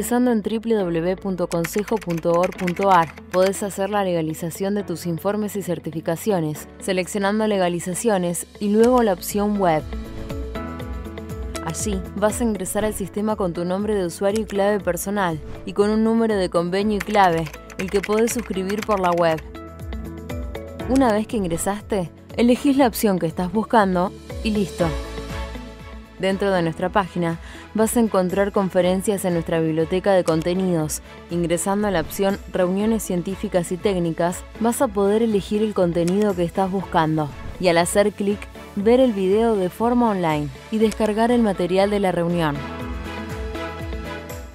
Ingresando en www.consejo.org.ar podés hacer la legalización de tus informes y certificaciones, seleccionando legalizaciones y luego la opción web. Allí vas a ingresar al sistema con tu nombre de usuario y clave personal y con un número de convenio y clave, el que podés suscribir por la web. Una vez que ingresaste, elegís la opción que estás buscando y listo. Dentro de nuestra página vas a encontrar conferencias en nuestra biblioteca de contenidos. Ingresando a la opción Reuniones científicas y técnicas, vas a poder elegir el contenido que estás buscando y al hacer clic, ver el video de forma online y descargar el material de la reunión.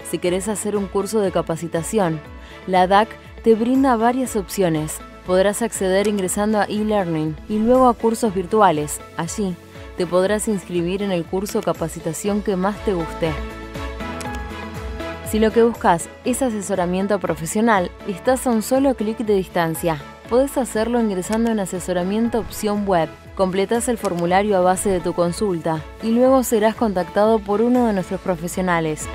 Si querés hacer un curso de capacitación, la DAC te brinda varias opciones. Podrás acceder ingresando a e-learning y luego a cursos virtuales. Allí te podrás inscribir en el curso o capacitación que más te guste. Si lo que buscas es asesoramiento profesional, estás a un solo clic de distancia. Podés hacerlo ingresando en Asesoramiento opción web. Completás el formulario a base de tu consulta y luego serás contactado por uno de nuestros profesionales.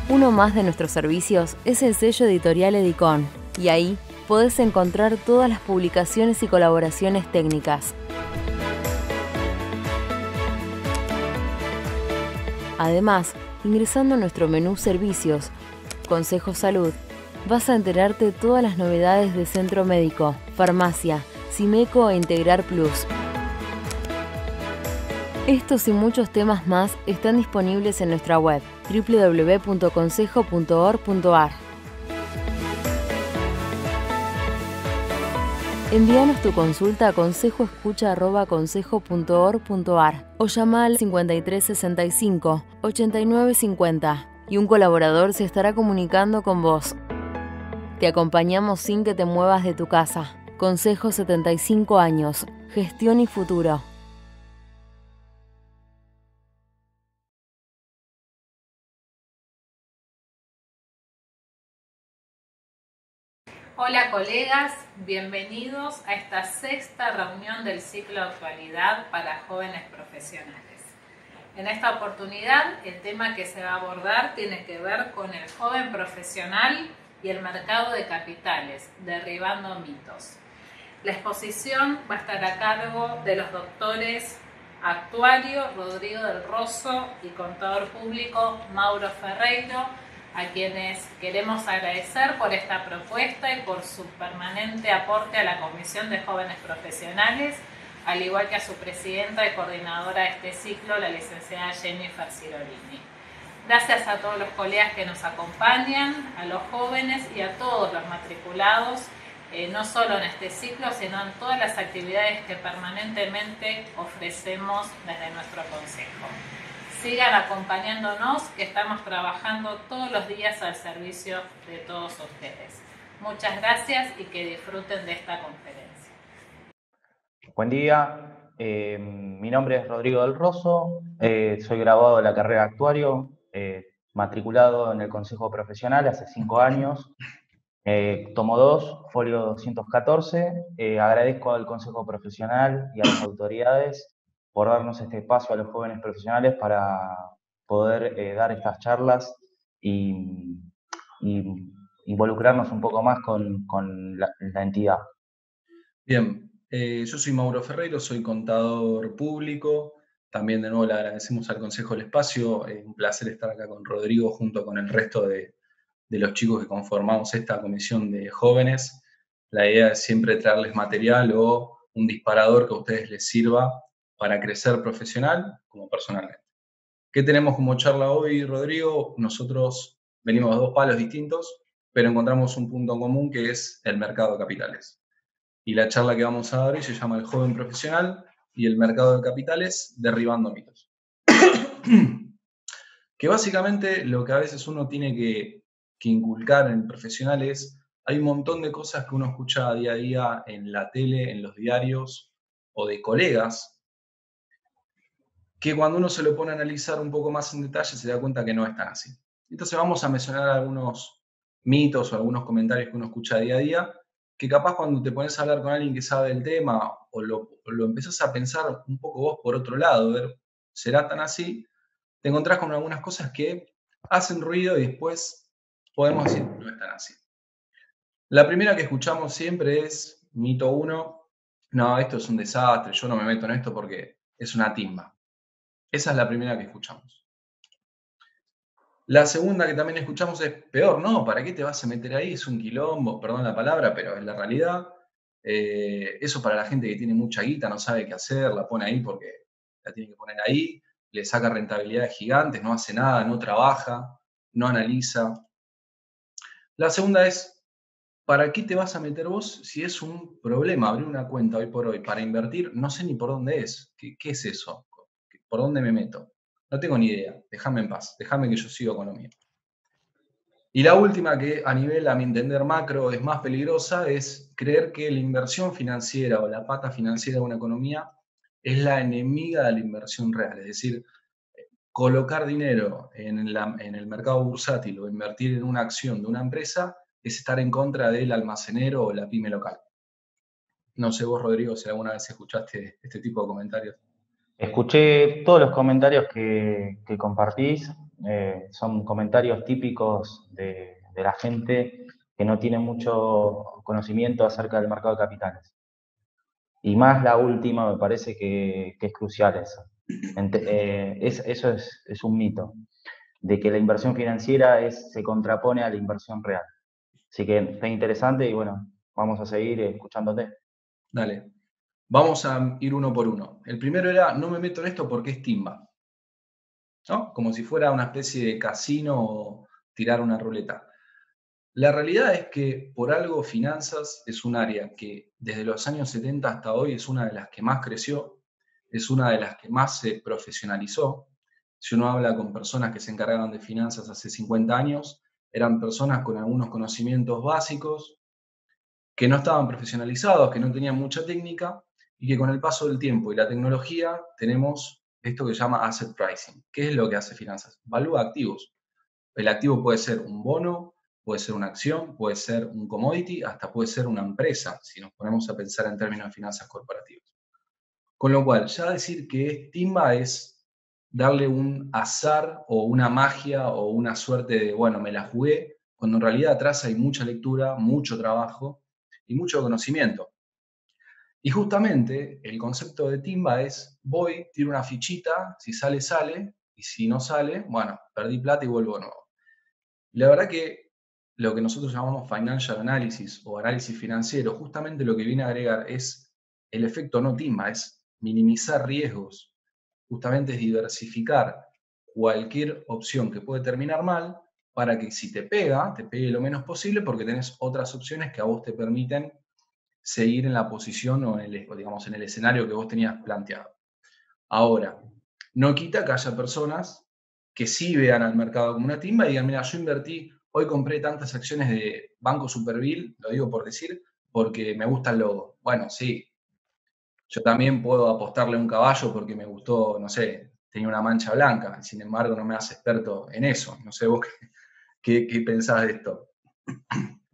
Uno más de nuestros servicios es el sello editorial Edicon, y ahí podés encontrar todas las publicaciones y colaboraciones técnicas. Además, ingresando a nuestro menú Servicios, Consejo Salud, vas a enterarte de todas las novedades de Centro Médico, Farmacia, Simeco e Integrar Plus. Estos y muchos temas más están disponibles en nuestra web www.consejo.org.ar. Envíanos tu consulta a consejoescucha@consejo.org.ar o llama al 5365 8950 y un colaborador se estará comunicando con vos. Te acompañamos sin que te muevas de tu casa. Consejo 75 años. Gestión y futuro. Hola colegas, bienvenidos a esta sexta reunión del ciclo Actualidad para jóvenes profesionales. En esta oportunidad el tema que se va a abordar tiene que ver con el joven profesional y el mercado de capitales, derribando mitos. La exposición va a estar a cargo de los doctores actuario Rodrigo del Rosso y contador público Mauro Ferreiro, a quienes queremos agradecer por esta propuesta y por su permanente aporte a la Comisión de Jóvenes Profesionales, al igual que a su presidenta y coordinadora de este ciclo, la licenciada Jennifer Cirolini. Gracias a todos los colegas que nos acompañan, a los jóvenes y a todos los matriculados, no solo en este ciclo, sino en todas las actividades que permanentemente ofrecemos desde nuestro consejo. Sigan acompañándonos, que estamos trabajando todos los días al servicio de todos ustedes. Muchas gracias y que disfruten de esta conferencia. Buen día, mi nombre es Rodrigo del Rosso, soy graduado de la carrera de actuario, matriculado en el Consejo Profesional hace 5 años, tomo 2, folio 214. Agradezco al Consejo Profesional y a las autoridades por darnos este espacio a los jóvenes profesionales para poder dar estas charlas y involucrarnos un poco más con la entidad. Bien, yo soy Mauro Ferreiro, soy contador público. También de nuevo le agradecemos al Consejo el espacio. Es un placer estar acá con Rodrigo junto con el resto de los chicos que conformamos esta comisión de jóvenes. La idea es siempre traerles material o un disparador que a ustedes les sirva para crecer profesional como personalmente. ¿Qué tenemos como charla hoy, Rodrigo? Nosotros venimos de 2 palos distintos, pero encontramos un punto en común que es el mercado de capitales. Y la charla que vamos a dar hoy se llama El joven profesional y el mercado de capitales, derribando mitos. Que básicamente lo que a veces uno tiene que inculcar en el profesional es, hay un montón de cosas que uno escucha día a día en la tele, en los diarios o de colegas, que cuando uno se lo pone a analizar un poco más en detalle se da cuenta que no es tan así. Entonces vamos a mencionar algunos mitos o algunos comentarios que uno escucha día a día, que capaz cuando te pones a hablar con alguien que sabe del tema o lo empezás a pensar un poco vos por otro lado, ver, ¿será tan así? Te encontrás con algunas cosas que hacen ruido y después podemos decir que no están así. La primera que escuchamos siempre es, mito 1, no, esto es un desastre, yo no me meto en esto porque es una timba. Esa es la primera que escuchamos. La segunda que también escuchamos es peor, no, ¿para qué te vas a meter ahí? Es un quilombo, perdón la palabra, pero es la realidad. Eso para la gente que tiene mucha guita, no sabe qué hacer, la pone ahí porque la tiene que poner ahí, le saca rentabilidades gigantes, no hace nada, no trabaja, no analiza. La segunda es, ¿para qué te vas a meter vos si es un problema abrir una cuenta hoy por hoy para invertir? No sé ni por dónde es. ¿Qué es eso? ¿Por dónde me meto? No tengo ni idea. Déjame en paz. Déjame que yo siga con lo mío. Y la última, que a nivel, a mi entender, macro es más peligrosa, es creer que la inversión financiera o la pata financiera de una economía es la enemiga de la inversión real. Es decir, colocar dinero en el mercado bursátil o invertir en una acción de una empresa es estar en contra del almacenero o la pyme local. No sé vos, Rodrigo, si alguna vez escuchaste este tipo de comentarios. Escuché todos los comentarios que compartís, son comentarios típicos de la gente que no tiene mucho conocimiento acerca del mercado de capitales. Y más la última me parece que es crucial eso. Eso es un mito, de que la inversión financiera se contrapone a la inversión real. Así que está interesante y bueno, vamos a seguir escuchándote. Dale. Vamos a ir uno por uno. El primero era, no me meto en esto porque es timba, ¿no? Como si fuera una especie de casino o tirar una ruleta. La realidad es que por algo finanzas es un área que desde los años 70 hasta hoy es una de las que más creció, es una de las que más se profesionalizó. Si uno habla con personas que se encargaban de finanzas hace 50 años, eran personas con algunos conocimientos básicos, que no estaban profesionalizados, que no tenían mucha técnica y que con el paso del tiempo y la tecnología tenemos esto que se llama asset pricing. ¿Qué es lo que hace finanzas? Valúa activos. El activo puede ser un bono, puede ser una acción, puede ser un commodity, hasta puede ser una empresa, si nos ponemos a pensar en términos de finanzas corporativas. Con lo cual, ya decir que es timba es darle un azar o una magia o una suerte de, bueno, me la jugué, cuando en realidad atrás hay mucha lectura, mucho trabajo y mucho conocimiento. Y justamente el concepto de timba es, voy, tiro una fichita, si sale, sale, y si no sale, bueno, perdí plata y vuelvo de nuevo. La verdad que lo que nosotros llamamos financial analysis o análisis financiero, justamente lo que viene a agregar es el efecto no timba, es minimizar riesgos, justamente es diversificar cualquier opción que puede terminar mal para que si te pegue lo menos posible porque tenés otras opciones que a vos te permiten seguir en la posición o digamos, en el escenario que vos tenías planteado. Ahora, no quita que haya personas que sí vean al mercado como una timba y digan, mira, yo invertí, hoy compré tantas acciones de Banco Superville, lo digo por decir, porque me gusta el logo. Bueno, sí, yo también puedo apostarle a un caballo porque me gustó, no sé, tenía una mancha blanca, sin embargo no me hace experto en eso. No sé vos qué pensás de esto.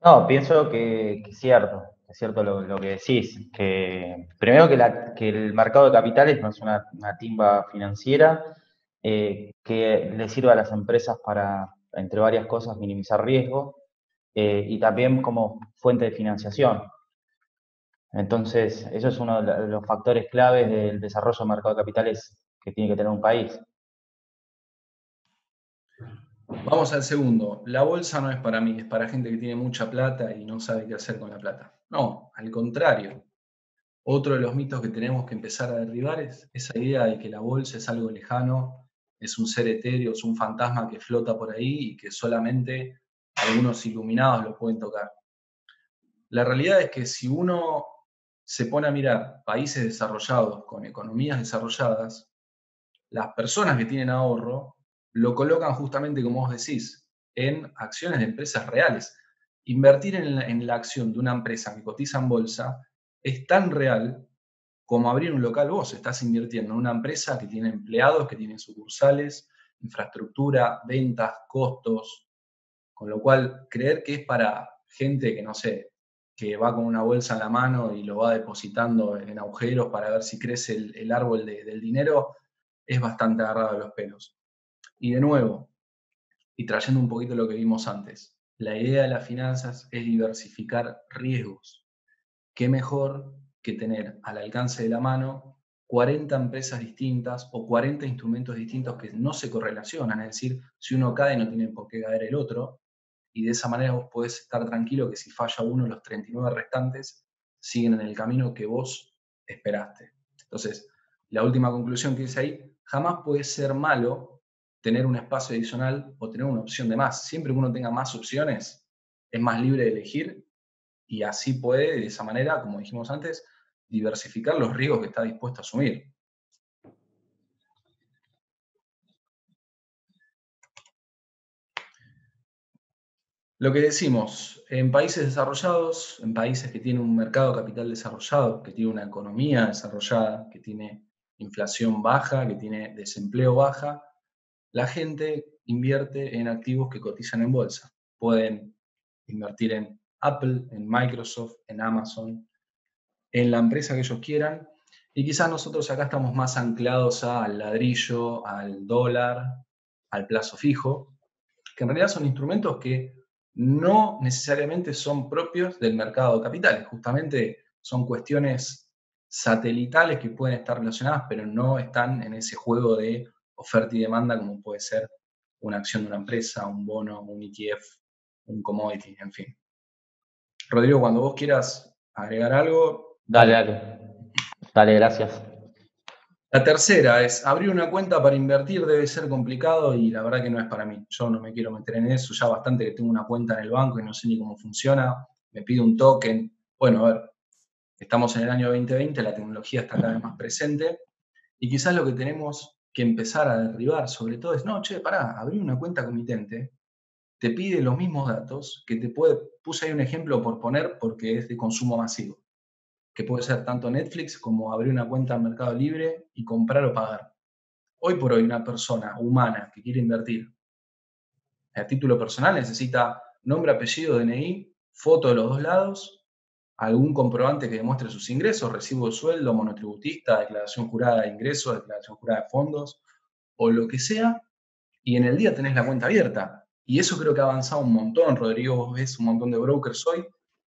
No, pienso que es cierto lo que decís, que primero que el mercado de capitales no es una timba financiera, que le sirva a las empresas para, entre varias cosas, minimizar riesgo, y también como fuente de financiación. Entonces, eso es uno de los factores claves del desarrollo del mercado de capitales que tiene que tener un país. Vamos al segundo. La bolsa no es para mí, es para gente que tiene mucha plata y no sabe qué hacer con la plata. No, al contrario. Otro de los mitos que tenemos que empezar a derribar es esa idea de que la bolsa es algo lejano, es un ser etéreo, es un fantasma que flota por ahí y que solamente algunos iluminados lo pueden tocar. La realidad es que si uno se pone a mirar países desarrollados con economías desarrolladas, las personas que tienen ahorro lo colocan justamente, como vos decís, en acciones de empresas reales. Invertir en la acción de una empresa que cotiza en bolsa es tan real como abrir un local vos. Estás invirtiendo en una empresa que tiene empleados, que tiene sucursales, infraestructura, ventas, costos, con lo cual creer que es para gente que, no sé, que va con una bolsa en la mano y lo va depositando en agujeros para ver si crece el árbol del dinero, es bastante agarrado de los pelos. Y de nuevo, Y trayendo un poquito lo que vimos antes, la idea de las finanzas es diversificar riesgos. ¿Qué mejor que tener al alcance de la mano 40 empresas distintas o 40 instrumentos distintos que no se correlacionan? Es decir, si uno cae no tiene por qué caer el otro, y de esa manera vos podés estar tranquilo que si falla uno, los 39 restantes siguen en el camino que vos esperaste. Entonces, la última conclusión que dice ahí, jamás puede ser malo tener un espacio adicional o tener una opción de más. Siempre que uno tenga más opciones, es más libre de elegir y así puede, de esa manera, como dijimos antes, diversificar los riesgos que está dispuesto a asumir. Lo que decimos, en países desarrollados, en países que tienen un mercado de capital desarrollado, que tiene una economía desarrollada, que tiene inflación baja, que tiene desempleo baja, la gente invierte en activos que cotizan en bolsa. Pueden invertir en Apple, en Microsoft, en Amazon, en la empresa que ellos quieran. Y quizás nosotros acá estamos más anclados al ladrillo, al dólar, al plazo fijo, que en realidad son instrumentos que no necesariamente son propios del mercado de capitales. Justamente son cuestiones satelitales que pueden estar relacionadas, pero no están en ese juego de oferta y demanda como puede ser una acción de una empresa, un bono, un ETF, un commodity, en fin. Rodrigo, cuando vos quieras agregar algo, Dale, gracias. La tercera es, abrir una cuenta para invertir debe ser complicado y la verdad que no es para mí. Yo no me quiero meter en eso, ya bastante que tengo una cuenta en el banco y no sé ni cómo funciona, me pide un token. Bueno, a ver, estamos en el año 2020, la tecnología está cada vez más presente y quizás lo que tenemos que empezar a derribar sobre todo es, no, che, pará, abrir una cuenta comitente te pide los mismos datos que puse ahí un ejemplo por poner porque es de consumo masivo, que puede ser tanto Netflix como abrir una cuenta en Mercado Libre y comprar o pagar. Hoy por hoy una persona humana que quiere invertir a título personal necesita nombre, apellido, DNI, foto de los dos lados, algún comprobante que demuestre sus ingresos, recibo de sueldo, monotributista, declaración jurada de ingresos, declaración jurada de fondos, o lo que sea, y en el día tenés la cuenta abierta. Y eso creo que ha avanzado un montón, Rodrigo, vos ves un montón de brokers hoy,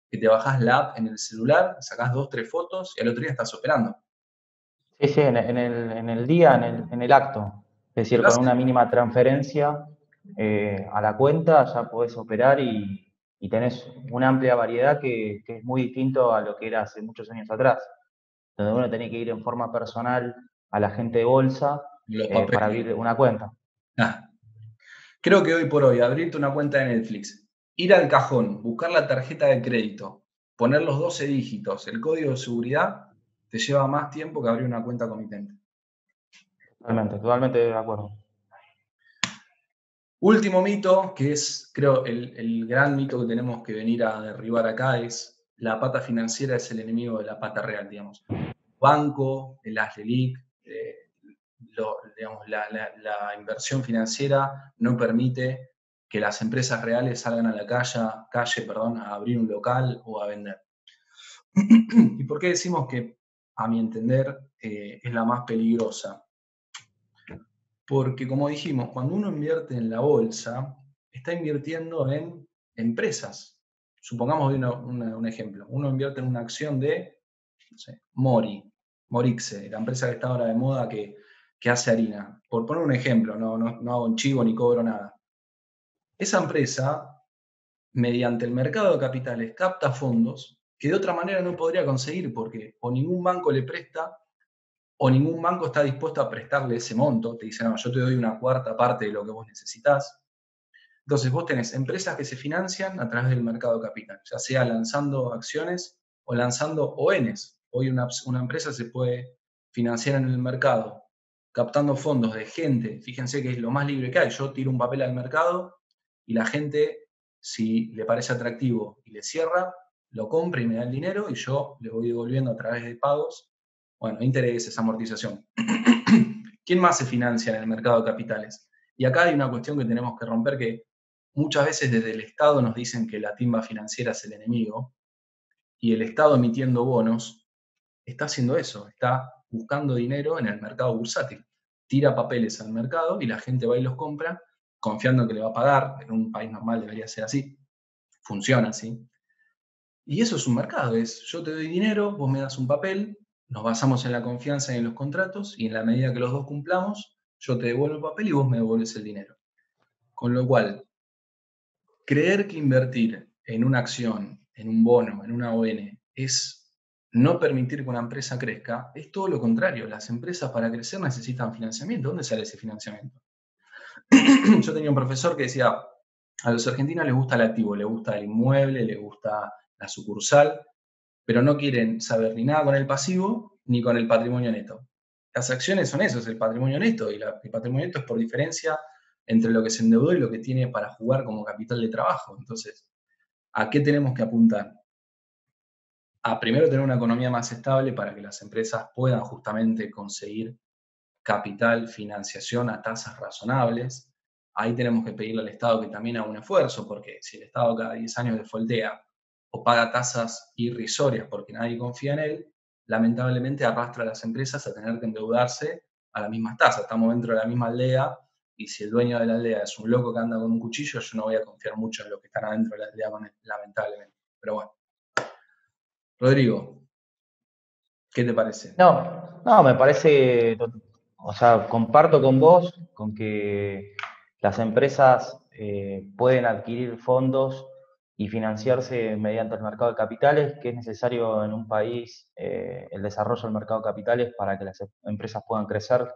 que te bajás la app en el celular, sacás 2, 3 fotos y al otro día estás operando. Sí, en el día, en el acto. Es decir, con una mínima transferencia a la cuenta ya podés operar y tenés una amplia variedad que es muy distinto a lo que era hace muchos años atrás, donde uno tenía que ir en forma personal a la gente de bolsa para abrir una cuenta. Creo que hoy por hoy, abrirte una cuenta de Netflix, ir al cajón, buscar la tarjeta de crédito, poner los 12 dígitos, el código de seguridad, te lleva más tiempo que abrir una cuenta comitente. Totalmente de acuerdo. Último mito, que es, creo, el gran mito que tenemos que venir a derribar acá, es la pata financiera es el enemigo de la pata real, digamos. Banco, el ASLELIC, digamos, la inversión financiera no permite que las empresas reales salgan a la calle, a abrir un local o a vender. ¿Y por qué decimos que, a mi entender, es la más peligrosa? Porque, como dijimos, cuando uno invierte en la bolsa, está invirtiendo en empresas. Supongamos un ejemplo. Uno invierte en una acción de, no sé, Morixe, la empresa que está ahora de moda que hace harina. Por poner un ejemplo, no hago un chivo ni cobro nada. Esa empresa, mediante el mercado de capitales, capta fondos que de otra manera no podría conseguir porque o ningún banco le presta o ningún banco está dispuesto a prestarle ese monto. Te dicen, no, yo te doy una cuarta parte de lo que vos necesitas. Entonces vos tenés empresas que se financian a través del mercado de capital, ya sea lanzando acciones o lanzando ONs. Hoy una empresa se puede financiar en el mercado captando fondos de gente. Fíjense que es lo más libre que hay. Yo tiro un papel al mercado y la gente, si le parece atractivo y le cierra, lo compra y me da el dinero y yo le voy devolviendo a través de pagos, bueno, intereses, amortización. ¿Quién más se financia en el mercado de capitales? Y acá hay una cuestión que tenemos que romper, que muchas veces desde el Estado nos dicen que la timba financiera es el enemigo, y el Estado emitiendo bonos está haciendo eso, está buscando dinero en el mercado bursátil. Tira papeles al mercado y la gente va y los compra, confiando en que le va a pagar. En un país normal debería ser así. Funciona así. Y eso es un mercado, yo te doy dinero, vos me das un papel, nos basamos en la confianza y en los contratos, y en la medida que los dos cumplamos, yo te devuelvo el papel y vos me devuelves el dinero. Con lo cual, creer que invertir en una acción, en un bono, en una ON, es no permitir que una empresa crezca, es todo lo contrario. Las empresas para crecer necesitan financiamiento. ¿Dónde sale ese financiamiento? Yo tenía un profesor que decía, a los argentinos les gusta el activo, les gusta el inmueble, les gusta la sucursal, pero no quieren saber ni nada con el pasivo ni con el patrimonio neto. Las acciones son eso, es el patrimonio neto, y el patrimonio neto es por diferencia entre lo que se endeudó y lo que tiene para jugar como capital de trabajo. Entonces, ¿a qué tenemos que apuntar? A primero tener una economía más estable para que las empresas puedan justamente conseguir capital, financiación a tasas razonables. Ahí tenemos que pedirle al Estado que también haga un esfuerzo, porque si el Estado cada 10 años defoltea o paga tasas irrisorias porque nadie confía en él, lamentablemente arrastra a las empresas a tener que endeudarse a las mismas tasas. Estamos dentro de la misma aldea, y si el dueño de la aldea es un loco que anda con un cuchillo, yo no voy a confiar mucho en los que están adentro de la aldea con él, lamentablemente. Pero bueno. Rodrigo, ¿qué te parece? No, me parece, o sea, comparto con vos con que las empresas pueden adquirir fondos y financiarse mediante el mercado de capitales, que es necesario en un país el desarrollo del mercado de capitales para que las empresas puedan crecer.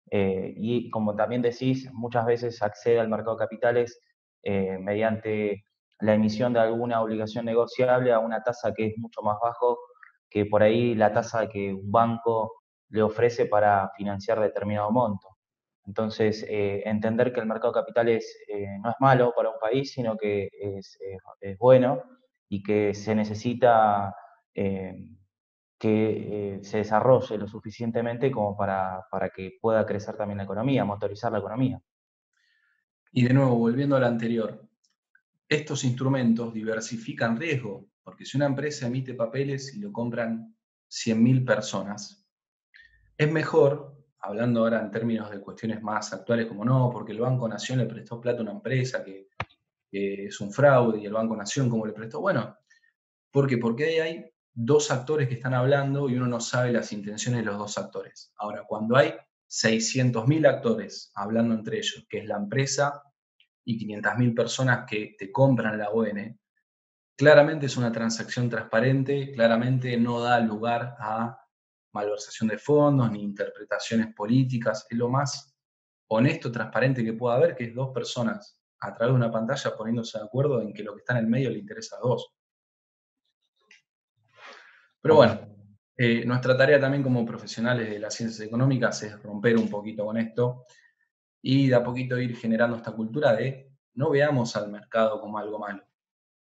Y como también decís, muchas veces accede al mercado de capitales mediante la emisión de alguna obligación negociable a una tasa que es mucho más bajo que por ahí la tasa que un banco le ofrece para financiar determinado monto. Entonces, entender que el mercado de capitales no es malo para un país, sino que es bueno, y que se necesita que se desarrolle lo suficientemente como para que pueda crecer también la economía, motorizar la economía. Y de nuevo, volviendo a lo anterior, estos instrumentos diversifican riesgo, porque si una empresa emite papeles y lo compran 100.000 personas, es mejor, hablando ahora en términos de cuestiones más actuales como no, porque el Banco Nación le prestó plata a una empresa que es un fraude, y el Banco Nación cómo le prestó. Bueno, ¿por qué? Porque ahí hay dos actores que están hablando y uno no sabe las intenciones de los dos actores. Ahora, cuando hay 600.000 actores hablando entre ellos, que es la empresa, y 500.000 personas que te compran la ON, claramente es una transacción transparente, claramente no da lugar a malversación de fondos ni interpretaciones políticas, es lo más honesto, transparente que pueda haber, que es dos personas a través de una pantalla poniéndose de acuerdo en que lo que está en el medio le interesa a dos. Pero bueno, nuestra tarea también como profesionales de las ciencias económicas es romper un poquito con esto y de a poquito ir generando esta cultura de no veamos al mercado como algo malo.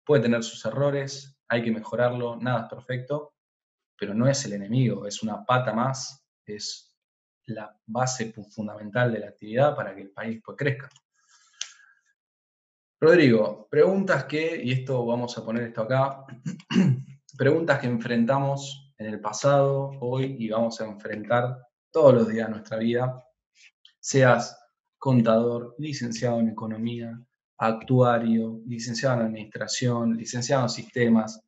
Puede tener sus errores, hay que mejorarlo, nada es perfecto, pero no es el enemigo, es una pata más, es la base fundamental de la actividad para que el país pues crezca. Rodrigo, preguntas que, y esto vamos a poner esto acá, preguntas que enfrentamos en el pasado, hoy, y vamos a enfrentar todos los días de nuestra vida, seas contador, licenciado en economía, actuario, licenciado en administración, licenciado en sistemas,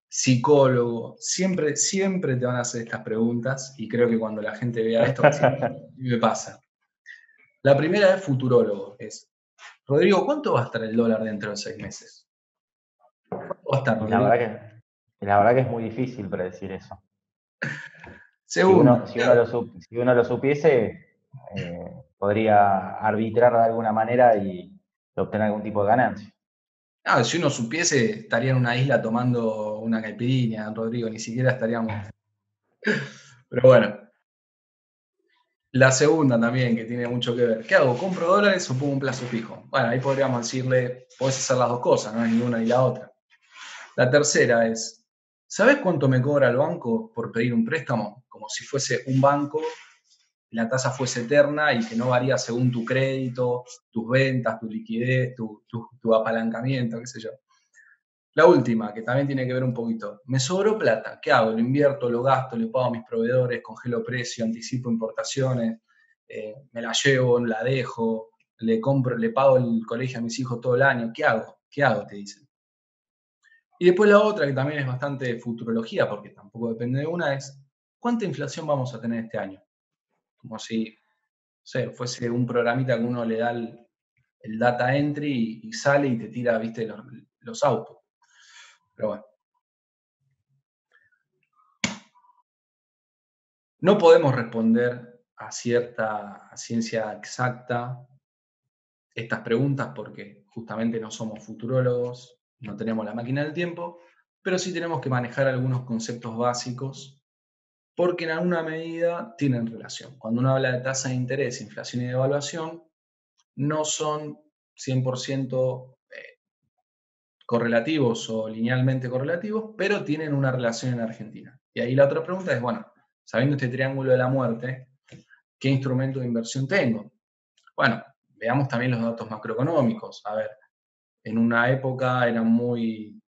psicólogo, siempre te van a hacer estas preguntas, y creo que cuando la gente vea esto, me pasa. La primera es futurólogo, es, Rodrigo, ¿cuánto va a estar el dólar dentro de 6 meses? ¿Cuánto va a estar, Rodrigo? La verdad que es muy difícil predecir eso. Segundo, si uno lo supiese, podría arbitrar de alguna manera y obtener algún tipo de ganancia. si uno supiese, estaría en una isla tomando una caipirinha, Rodrigo, ni siquiera estaríamos. Pero bueno. La segunda también, que tiene mucho que ver. ¿Qué hago? ¿Compro dólares o pongo un plazo fijo? Bueno, ahí podríamos decirle, podés hacer las dos cosas, no es ni una ni la otra. La tercera es, ¿sabés cuánto me cobra el banco por pedir un préstamo? Como si fuese un banco, la tasa fuese eterna y que no varía según tu crédito, tus ventas, tu liquidez, tu apalancamiento, qué sé yo. La última, que también tiene que ver un poquito. Me sobró plata, ¿qué hago? Lo invierto, lo gasto, le pago a mis proveedores, congelo precio, anticipo importaciones, me la llevo, la dejo. le pago el colegio a mis hijos todo el año, ¿qué hago? ¿Qué hago? Te dicen. Y después la otra, que también es bastante futurología, porque tampoco depende de una, es ¿cuánta inflación vamos a tener este año? Como si, no sé, fuese un programita que uno le da el data entry y sale y te tira, viste, los autos. Pero bueno. No podemos responder a ciencia exacta estas preguntas porque justamente no somos futurólogos, no tenemos la máquina del tiempo, pero sí tenemos que manejar algunos conceptos básicos porque en alguna medida tienen relación. Cuando uno habla de tasa de interés, inflación y devaluación, no son 100% correlativos o linealmente correlativos, pero tienen una relación en Argentina. Y ahí la otra pregunta es, bueno, sabiendo este triángulo de la muerte, ¿qué instrumento de inversión tengo? Bueno, veamos también los datos macroeconómicos. A ver, en una época eran muy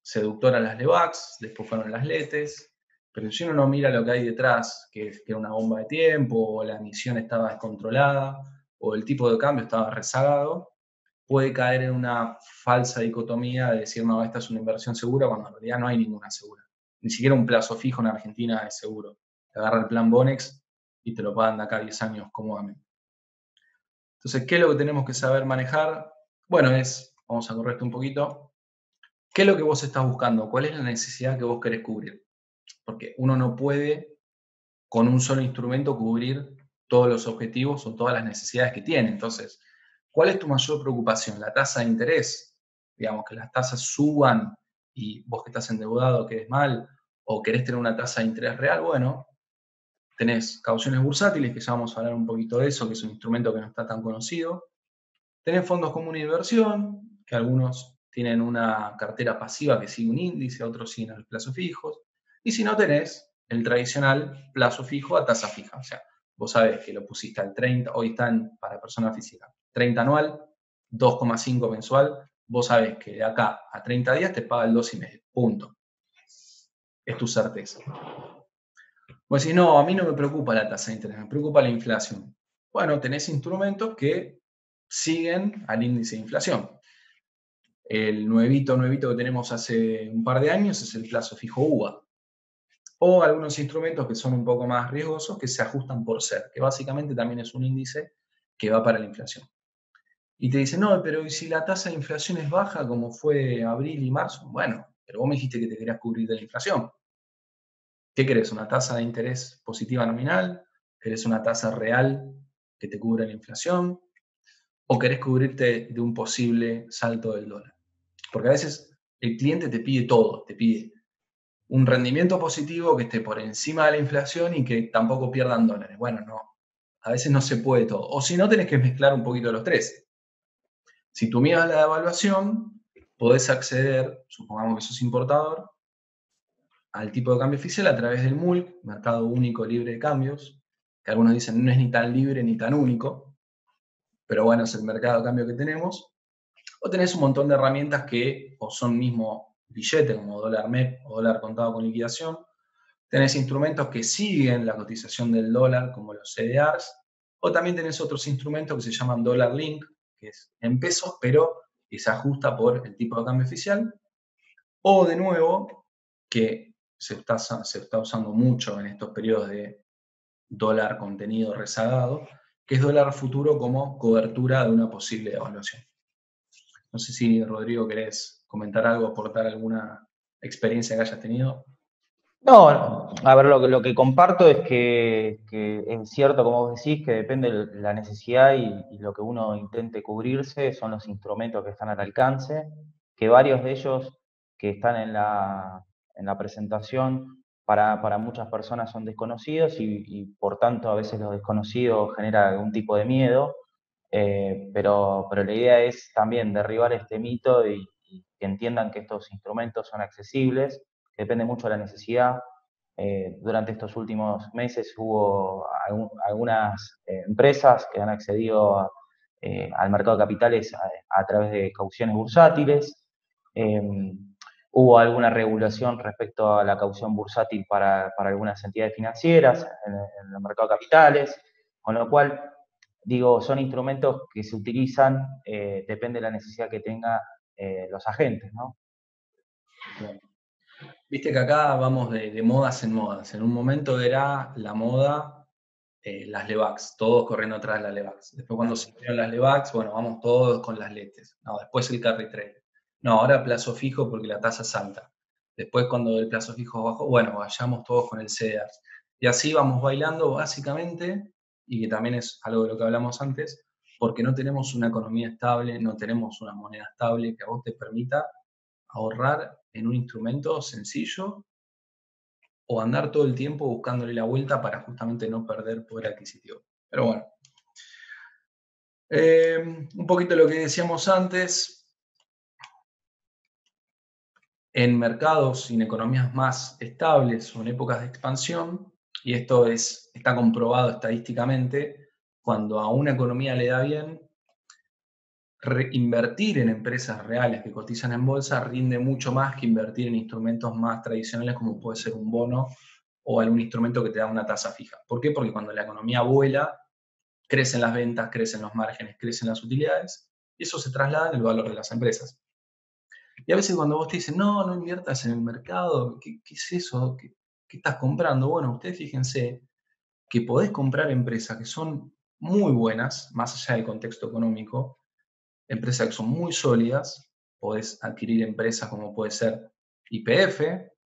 seductoras las LEVAX, después fueron las LETES, pero si uno no mira lo que hay detrás, que era una bomba de tiempo, o la emisión estaba descontrolada, o el tipo de cambio estaba rezagado, puede caer en una falsa dicotomía de decir, no, esta es una inversión segura, cuando en realidad no hay ninguna segura. Ni siquiera un plazo fijo en Argentina es seguro. Te agarra el plan Bonex y te lo pagan de acá a 10 años cómodamente. Entonces, ¿qué es lo que tenemos que saber manejar? Bueno, vamos a correr esto un poquito, ¿qué es lo que vos estás buscando? ¿Cuál es la necesidad que vos querés cubrir? Porque uno no puede con un solo instrumento cubrir todos los objetivos o todas las necesidades que tiene. Entonces, ¿cuál es tu mayor preocupación? ¿La tasa de interés? Digamos, que las tasas suban y vos que estás endeudado quedes mal, o querés tener una tasa de interés real. Bueno, tenés cauciones bursátiles, que ya vamos a hablar un poquito de eso, que es un instrumento que no está tan conocido. Tenés fondos comunes de inversión, que algunos tienen una cartera pasiva que sigue un índice, otros siguen a los plazos fijos. Y si no, tenés el tradicional plazo fijo a tasa fija. O sea, vos sabés que lo pusiste al 30, hoy están para persona física, 30 anual, 2,5 mensual. Vos sabés que de acá a 30 días te paga el 2,5. Punto. Es tu certeza. Vos decís, no, a mí no me preocupa la tasa de interés, me preocupa la inflación. Bueno, tenés instrumentos que siguen al índice de inflación. El nuevito que tenemos hace un par de años es el plazo fijo UVA. O algunos instrumentos que son un poco más riesgosos que se ajustan por ser, que básicamente también es un índice que va para la inflación. Y te dicen, no, pero ¿y si la tasa de inflación es baja como fue abril y marzo? Bueno, pero vos me dijiste que te querías cubrir de la inflación. ¿Qué querés? ¿Una tasa de interés positiva nominal? ¿Querés una tasa real que te cubra la inflación? ¿O querés cubrirte de un posible salto del dólar? Porque a veces el cliente te pide todo, te pide un rendimiento positivo que esté por encima de la inflación y que tampoco pierdan dólares. Bueno, no, a veces no se puede todo. O si no, tenés que mezclar un poquito los tres. Si tú miras la devaluación, podés acceder, supongamos que sos importador, al tipo de cambio oficial a través del MULC, Mercado Único Libre de Cambios, que algunos dicen no es ni tan libre ni tan único, pero bueno, es el mercado de cambio que tenemos. O tenés un montón de herramientas que o son mismo billete, como dólar MEP o dólar contado con liquidación. Tenés instrumentos que siguen la cotización del dólar, como los CDRs. O también tenés otros instrumentos que se llaman dólar link, que es en pesos, pero que se ajusta por el tipo de cambio oficial. O de nuevo, que se está usando mucho en estos periodos de dólar contenido rezagado, que es dólar futuro como cobertura de una posible devaluación. No sé si, Rodrigo, querés comentar algo, aportar alguna experiencia que hayas tenido. No, a ver, lo que comparto es que es cierto, como vos decís, que depende de la necesidad y lo que uno intente cubrirse son los instrumentos que están al alcance, que varios de ellos que están en la presentación para muchas personas son desconocidos y por tanto a veces lo desconocido genera algún tipo de miedo, pero la idea es también derribar este mito y que entiendan que estos instrumentos son accesibles, que depende mucho de la necesidad. Durante estos últimos meses hubo algunas empresas que han accedido al mercado de capitales a través de cauciones bursátiles. Hubo alguna regulación respecto a la caución bursátil para algunas entidades financieras en el mercado de capitales, con lo cual digo, son instrumentos que se utilizan, depende de la necesidad que tengan los agentes, ¿no? Bueno, viste que acá vamos de modas en modas. En un momento era la moda las Levax, todos corriendo atrás de las Levax. Después cuando se hicieron las Levax, bueno, vamos todos con las letes. No, después el carry trade. No, ahora plazo fijo porque la tasa es alta. Después cuando el plazo fijo bajó, bueno, vayamos todos con el CDR. Y así vamos bailando básicamente, y que también es algo de lo que hablamos antes, porque no tenemos una economía estable, no tenemos una moneda estable que a vos te permita ahorrar en un instrumento sencillo o andar todo el tiempo buscándole la vuelta para justamente no perder poder adquisitivo. Pero bueno. Un poquito lo que decíamos antes, en mercados y en economías más estables o en épocas de expansión, y esto está comprobado estadísticamente, cuando a una economía le da bien, invertir en empresas reales que cotizan en bolsa rinde mucho más que invertir en instrumentos más tradicionales como puede ser un bono o algún instrumento que te da una tasa fija. ¿Por qué? Porque cuando la economía vuela, crecen las ventas, crecen los márgenes, crecen las utilidades, y eso se traslada en el valor de las empresas. Y a veces cuando vos te dicen, no, no inviertas en el mercado, ¿qué es eso? ¿Qué estás comprando? Bueno, ustedes fíjense que podés comprar empresas que son muy buenas, más allá del contexto económico, empresas que son muy sólidas, podés adquirir empresas como puede ser YPF,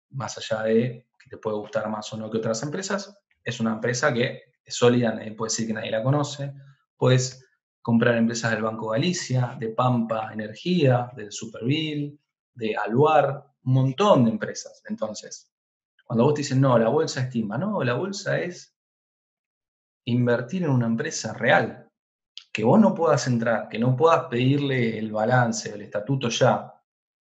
más allá de que te puede gustar más o no que otras empresas, es una empresa que es sólida, nadie puede decir que nadie la conoce. Puedes comprar empresas del Banco Galicia, de Pampa Energía, del Superville, de Aluar, un montón de empresas. Entonces, cuando vos te dicen, no, la bolsa es timba, no, la bolsa es invertir en una empresa real. Que vos no puedas entrar, que no puedas pedirle el balance, el estatuto ya,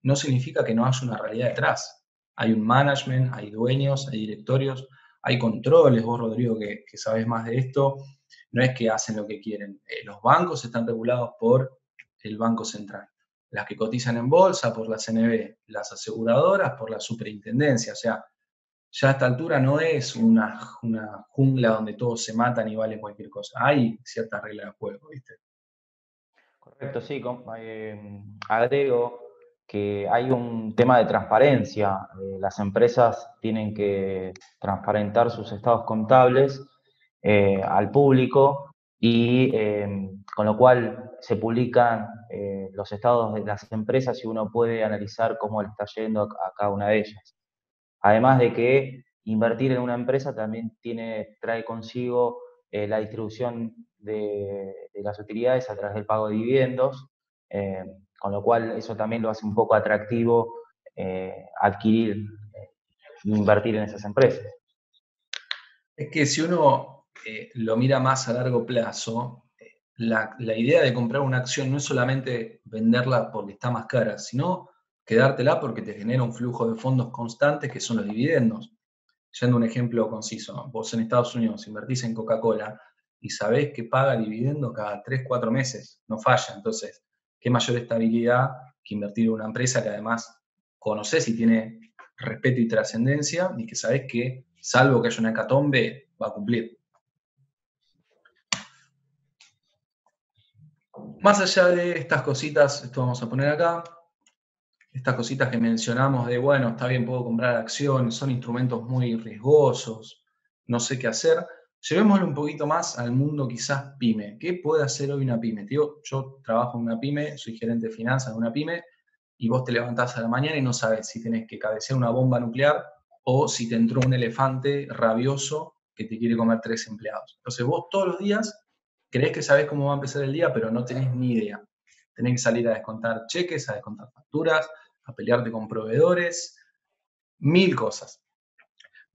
no significa que no haya una realidad detrás. Hay un management, hay dueños, hay directorios, hay controles. Vos, Rodrigo, que sabés más de esto, no es que hacen lo que quieren. Los bancos están regulados por el Banco Central. Las que cotizan en bolsa por la CNB, las aseguradoras por la superintendencia. O sea, ya a esta altura no es una jungla donde todos se matan y vale cualquier cosa. Hay ciertas reglas de juego, ¿viste? Correcto, sí. Agrego que hay un tema de transparencia. Las empresas tienen que transparentar sus estados contables al público y con lo cual se publican los estados de las empresas y uno puede analizar cómo le está yendo a cada una de ellas. Además de que invertir en una empresa también trae consigo la distribución de las utilidades a través del pago de dividendos, con lo cual eso también lo hace un poco atractivo adquirir e invertir en esas empresas. Es que si uno lo mira más a largo plazo, la idea de comprar una acción no es solamente venderla porque está más cara, sino quedártela porque te genera un flujo de fondos constantes que son los dividendos. Yendo un ejemplo conciso, vos en Estados Unidos invertís en Coca-Cola y sabés que paga dividendos cada 3, 4 meses, no falla. Entonces, ¿qué mayor estabilidad que invertir en una empresa que además conocés y tiene respeto y trascendencia y que sabés que, salvo que haya una hecatombe, va a cumplir? Más allá de estas cositas, esto vamos a poner acá, estas cositas que mencionamos de, bueno, está bien, puedo comprar acciones, son instrumentos muy riesgosos, no sé qué hacer. Llevémoslo un poquito más al mundo quizás pyme. ¿Qué puede hacer hoy una pyme? Tío, yo trabajo en una pyme, soy gerente de finanzas de una pyme, y vos te levantás a la mañana y no sabes si tenés que cabecear una bomba nuclear o si te entró un elefante rabioso que te quiere comer 3 empleados. Entonces vos todos los días creés que sabés cómo va a empezar el día, pero no tenés ni idea. Tenés que salir a descontar cheques, a descontar facturas, a pelearte con proveedores, 1000 cosas.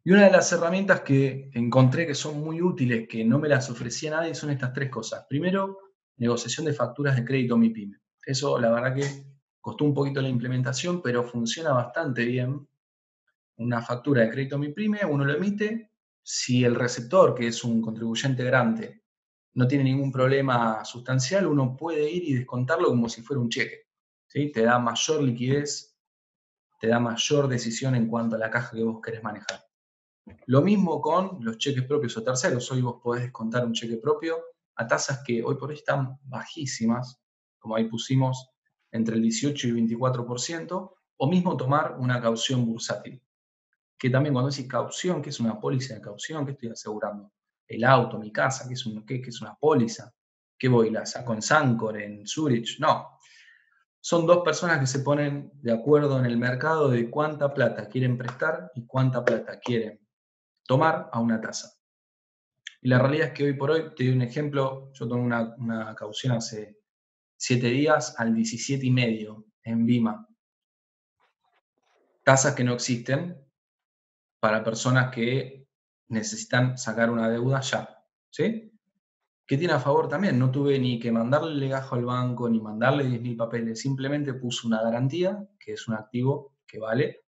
Y una de las herramientas que encontré que son muy útiles, que no me las ofrecía nadie, son estas 3 cosas. Primero, negociación de facturas de crédito MIPYME. Eso, la verdad que costó un poquito la implementación, pero funciona bastante bien. Una factura de crédito MIPYME, uno lo emite. Si el receptor, que es un contribuyente grande, no tiene ningún problema sustancial, uno puede ir y descontarlo como si fuera un cheque. ¿Sí? Te da mayor liquidez, te da mayor decisión en cuanto a la caja que vos querés manejar. Lo mismo con los cheques propios o terceros. Hoy vos podés descontar un cheque propio a tasas que hoy por hoy están bajísimas, como ahí pusimos entre el 18 y 24%, o mismo tomar una caución bursátil. Que también cuando decís caución, ¿qué es una póliza de caución? ¿Qué estoy asegurando? El auto, mi casa, ¿qué es una póliza? ¿Qué voy? ¿La saco en Sancor, en Zurich? No. Son dos personas que se ponen de acuerdo en el mercado de cuánta plata quieren prestar y cuánta plata quieren tomar a una tasa. Y la realidad es que hoy por hoy, te doy un ejemplo, yo tomé una caución hace 7 días al 17,5 en Bima. Tasas que no existen para personas que necesitan sacar una deuda ya, ¿sí? ¿Qué tiene a favor también? No tuve ni que mandarle legajo al banco, ni mandarle 10.000 papeles, simplemente puse una garantía, que es un activo que vale,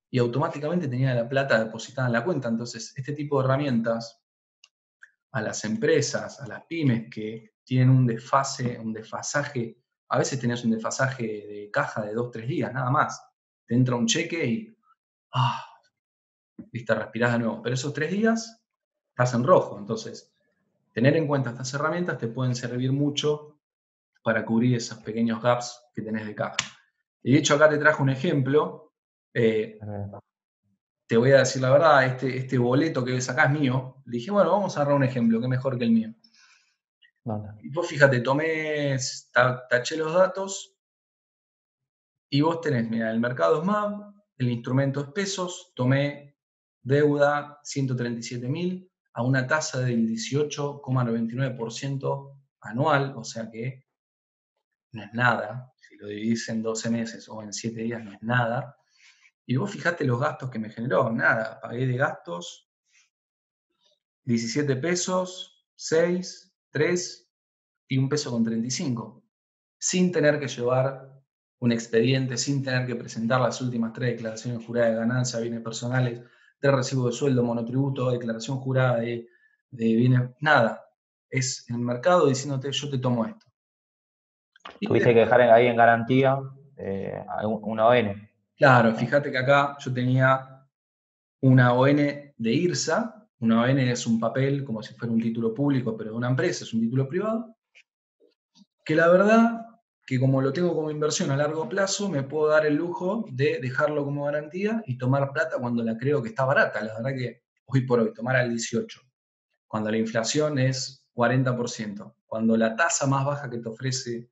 y automáticamente tenía la plata depositada en la cuenta. Entonces, este tipo de herramientas a las empresas, a las pymes que tienen un desfasaje, a veces tenés un desfasaje de caja de 2, 3 días, nada más. Te entra un cheque y, viste, respirás de nuevo. Pero esos 3 días estás en rojo. Entonces, tener en cuenta estas herramientas te pueden servir mucho para cubrir esos pequeños gaps que tenés de caja. Y de hecho, acá te traje un ejemplo. Te voy a decir la verdad, este boleto que ves acá es mío. Le dije, bueno, vamos a agarrar un ejemplo, que es mejor que el mío. Y vos fíjate, taché los datos y vos tenés, mira, el mercado es MAB, el instrumento es pesos, tomé deuda 137.000 a una tasa del 18,99% anual, o sea que no es nada. Si lo dividís en 12 meses o en 7 días no es nada. Y vos fijate los gastos que me generó, nada, pagué de gastos 17 pesos, 6, 3 y 1,35 pesos, sin tener que llevar un expediente, sin tener que presentar las últimas 3 declaraciones juradas de ganancia, bienes personales, de recibo de sueldo, monotributo, declaración jurada de bienes, nada. Es el mercado diciéndote, yo te tomo esto. Tuviste que dejar ahí en garantía una ON. Claro, fíjate que acá yo tenía una ON de IRSA. Una ON es un papel como si fuera un título público, pero de una empresa, es un título privado, que la verdad que como lo tengo como inversión a largo plazo, me puedo dar el lujo de dejarlo como garantía y tomar plata cuando la creo que está barata. La verdad que hoy por hoy, tomar al 18%, cuando la inflación es 40%, cuando la tasa más baja que te ofrece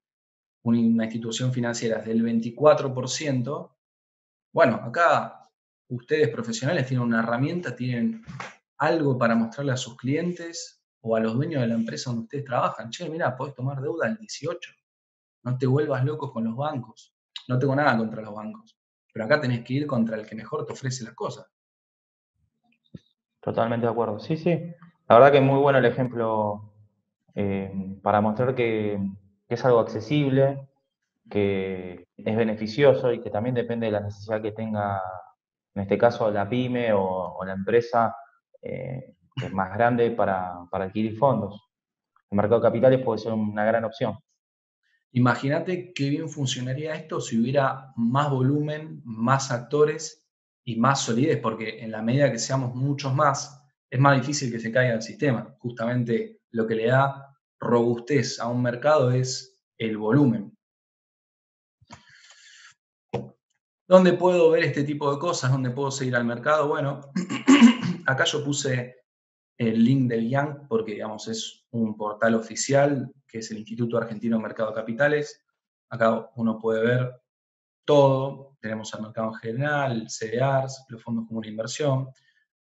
una institución financiera es del 24%, bueno, acá ustedes profesionales tienen una herramienta, tienen algo para mostrarle a sus clientes o a los dueños de la empresa donde ustedes trabajan. Che, mirá, podés tomar deuda al 18%. No te vuelvas locos con los bancos. No tengo nada contra los bancos. Pero acá tenés que ir contra el que mejor te ofrece las cosas. Totalmente de acuerdo. Sí, sí. La verdad que es muy bueno el ejemplo para mostrar que es algo accesible, que es beneficioso y que también depende de la necesidad que tenga, en este caso, la pyme o la empresa que es más grande para adquirir fondos. El mercado de capitales puede ser una gran opción. Imagínate qué bien funcionaría esto si hubiera más volumen, más actores y más solidez, porque en la medida que seamos muchos más, es más difícil que se caiga el sistema. Justamente lo que le da robustez a un mercado es el volumen. ¿Dónde puedo ver este tipo de cosas? ¿Dónde puedo seguir al mercado? Bueno, acá yo puse el link del IANC porque, digamos, es un portal oficial que es el Instituto Argentino de Mercado de Capitales. Acá uno puede ver todo. Tenemos el mercado en general, CDRs, los fondos comunes de inversión.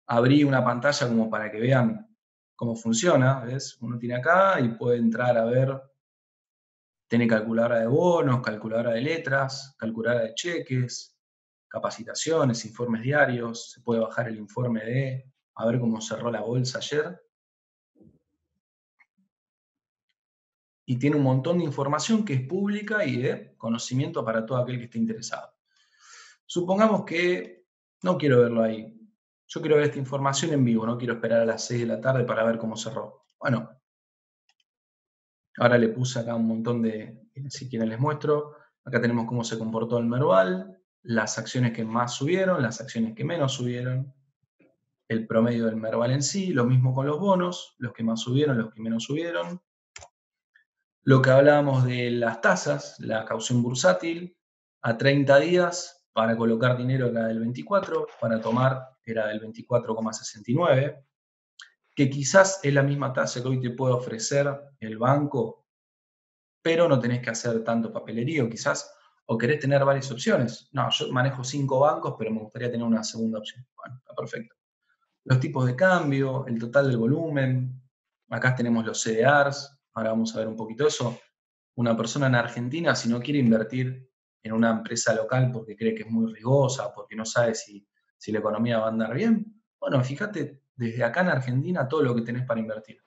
Abrí una pantalla como para que vean cómo funciona, ¿ves? Uno tiene acá y puede entrar a ver, tiene calculadora de bonos, calculadora de letras, calculadora de cheques, capacitaciones, informes diarios, se puede bajar el informe a ver cómo cerró la bolsa ayer. Y tiene un montón de información que es pública y de conocimiento para todo aquel que esté interesado. Supongamos que no quiero verlo ahí. Yo quiero ver esta información en vivo, no quiero esperar a las 6 de la tarde para ver cómo cerró. Bueno, ahora le puse acá un montón si quieren les muestro. Acá tenemos cómo se comportó el Merval, las acciones que más subieron, las acciones que menos subieron, el promedio del Merval en sí, lo mismo con los bonos, los que más subieron, los que menos subieron, Lo que hablábamos de las tasas, la caución bursátil, a 30 días para colocar dinero era del 24, para tomar era del 24,69, que quizás es la misma tasa que hoy te puede ofrecer el banco, pero no tenés que hacer tanto papelerío quizás, o querés tener varias opciones. No, yo manejo 5 bancos, pero me gustaría tener una segunda opción. Bueno, está perfecto. Los tipos de cambio, el total del volumen, acá tenemos los CDRs, ahora vamos a ver un poquito eso. Una persona en Argentina, si no quiere invertir en una empresa local porque cree que es muy riesgosa, porque no sabe si la economía va a andar bien, bueno, fíjate desde acá en Argentina todo lo que tenés para invertir.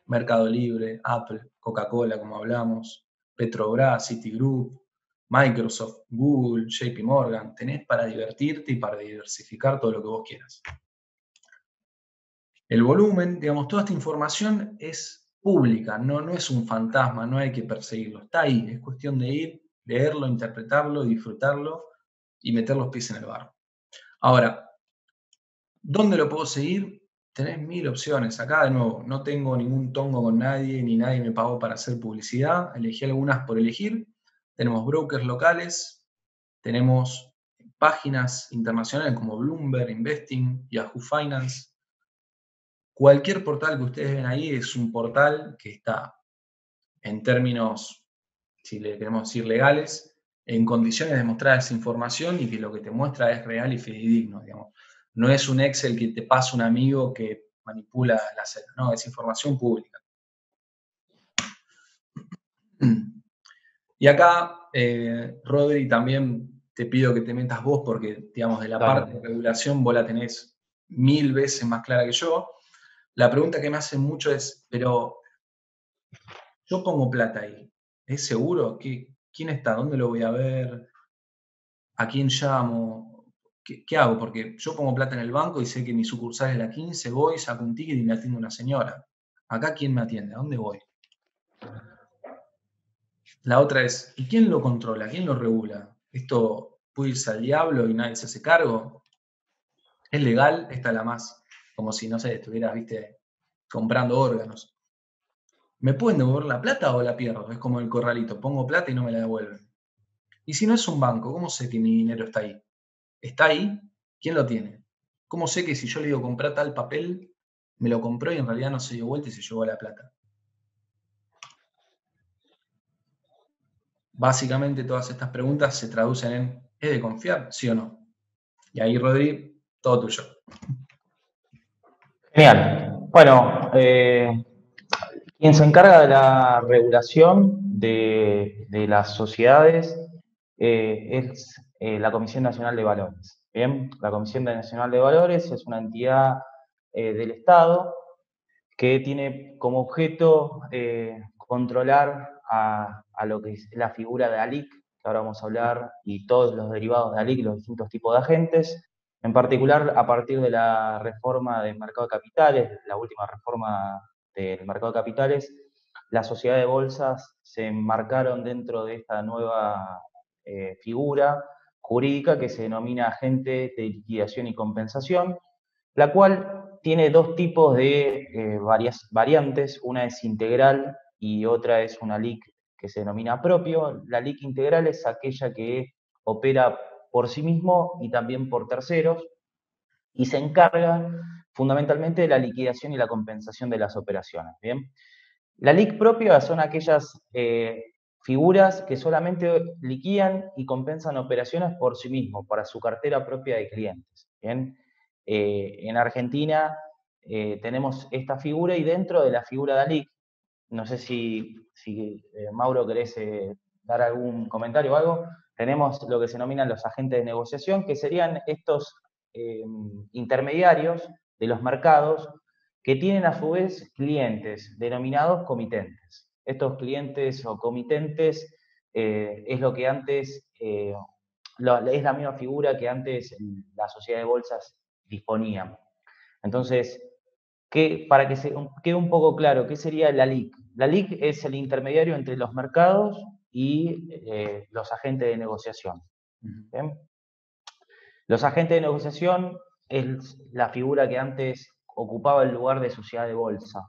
Mercado Libre, Apple, Coca-Cola, como hablamos, Petrobras, Citigroup, Microsoft, Google, JP Morgan. Tenés para divertirte y para diversificar todo lo que vos quieras. El volumen, digamos, toda esta información es pública, no es un fantasma, no hay que perseguirlo, está ahí, es cuestión de ir, leerlo, interpretarlo, disfrutarlo y meter los pies en el barro. Ahora, ¿dónde lo puedo seguir? Tenés 1000 opciones. Acá, de nuevo, no tengo ningún tongo con nadie, ni nadie me pagó para hacer publicidad, elegí algunas por elegir. Tenemos brokers locales, tenemos páginas internacionales como Bloomberg Investing, Yahoo Finance. Cualquier portal que ustedes ven ahí es un portal que está en términos, si le queremos decir legales, en condiciones de mostrar esa información y que lo que te muestra es real y fidedigno, digamos. No es un Excel que te pasa un amigo que manipula la celda, no, es información pública. Y acá, Rodri, también te pido que te metas vos porque, digamos, de la parte de regulación vos la tenés 1000 veces más clara que yo. La pregunta que me hacen mucho es, pero yo pongo plata ahí, ¿es seguro? ¿Quién está? ¿Dónde lo voy a ver? ¿A quién llamo? ¿Qué hago? Porque yo pongo plata en el banco y sé que mi sucursal es la 15, voy, saco un ticket y me atiende una señora. ¿Acá quién me atiende? ¿A dónde voy? La otra es, ¿y quién lo controla? ¿Quién lo regula? ¿Esto puede irse al diablo y nadie se hace cargo? ¿Es legal? Esta es la más, como si, no sé, estuvieras, viste, comprando órganos. ¿Me pueden devolver la plata o la pierdo? Es como el corralito, pongo plata y no me la devuelven. Y si no es un banco, ¿cómo sé que mi dinero está ahí? ¿Está ahí? ¿Quién lo tiene? ¿Cómo sé que si yo le digo comprar tal papel, me lo compró y en realidad no se dio vuelta y se llevó la plata? Básicamente todas estas preguntas se traducen en ¿es de confiar? ¿Sí o no? Y ahí, Rodri, todo tuyo. Genial. Bueno, quien se encarga de la regulación de las sociedades es la Comisión Nacional de Valores. Bien, la Comisión Nacional de Valores es una entidad del Estado que tiene como objeto controlar a lo que es la figura de ALIC, que ahora vamos a hablar, y todos los derivados de ALIC, los distintos tipos de agentes, en particular a partir de la reforma del mercado de capitales, la última reforma del mercado de capitales, las sociedades de bolsas se enmarcaron dentro de esta nueva figura jurídica que se denomina agente de liquidación y compensación, la cual tiene dos tipos de variantes, una es integral y otra es una LIC que se denomina propio. La LIC integral es aquella que opera por sí mismo y también por terceros y se encarga fundamentalmente de la liquidación y la compensación de las operaciones. ¿Bien? La LIC propia son aquellas figuras que solamente liquidan y compensan operaciones por sí mismos, para su cartera propia de clientes. ¿Bien? En Argentina tenemos esta figura y dentro de la figura de ALIC, no sé si Mauro querés dar algún comentario o algo, tenemos lo que se denominan los agentes de negociación, que serían estos intermediarios de los mercados que tienen a su vez clientes denominados comitentes. Estos clientes o comitentes es lo que antes, es la misma figura que antes la sociedad de bolsas disponían. Entonces, para que se quede un poco claro, ¿qué sería la LIC? La LIC es el intermediario entre los mercados y los agentes de negociación. ¿Bien? Los agentes de negociación es la figura que antes ocupaba el lugar de sociedad de bolsa.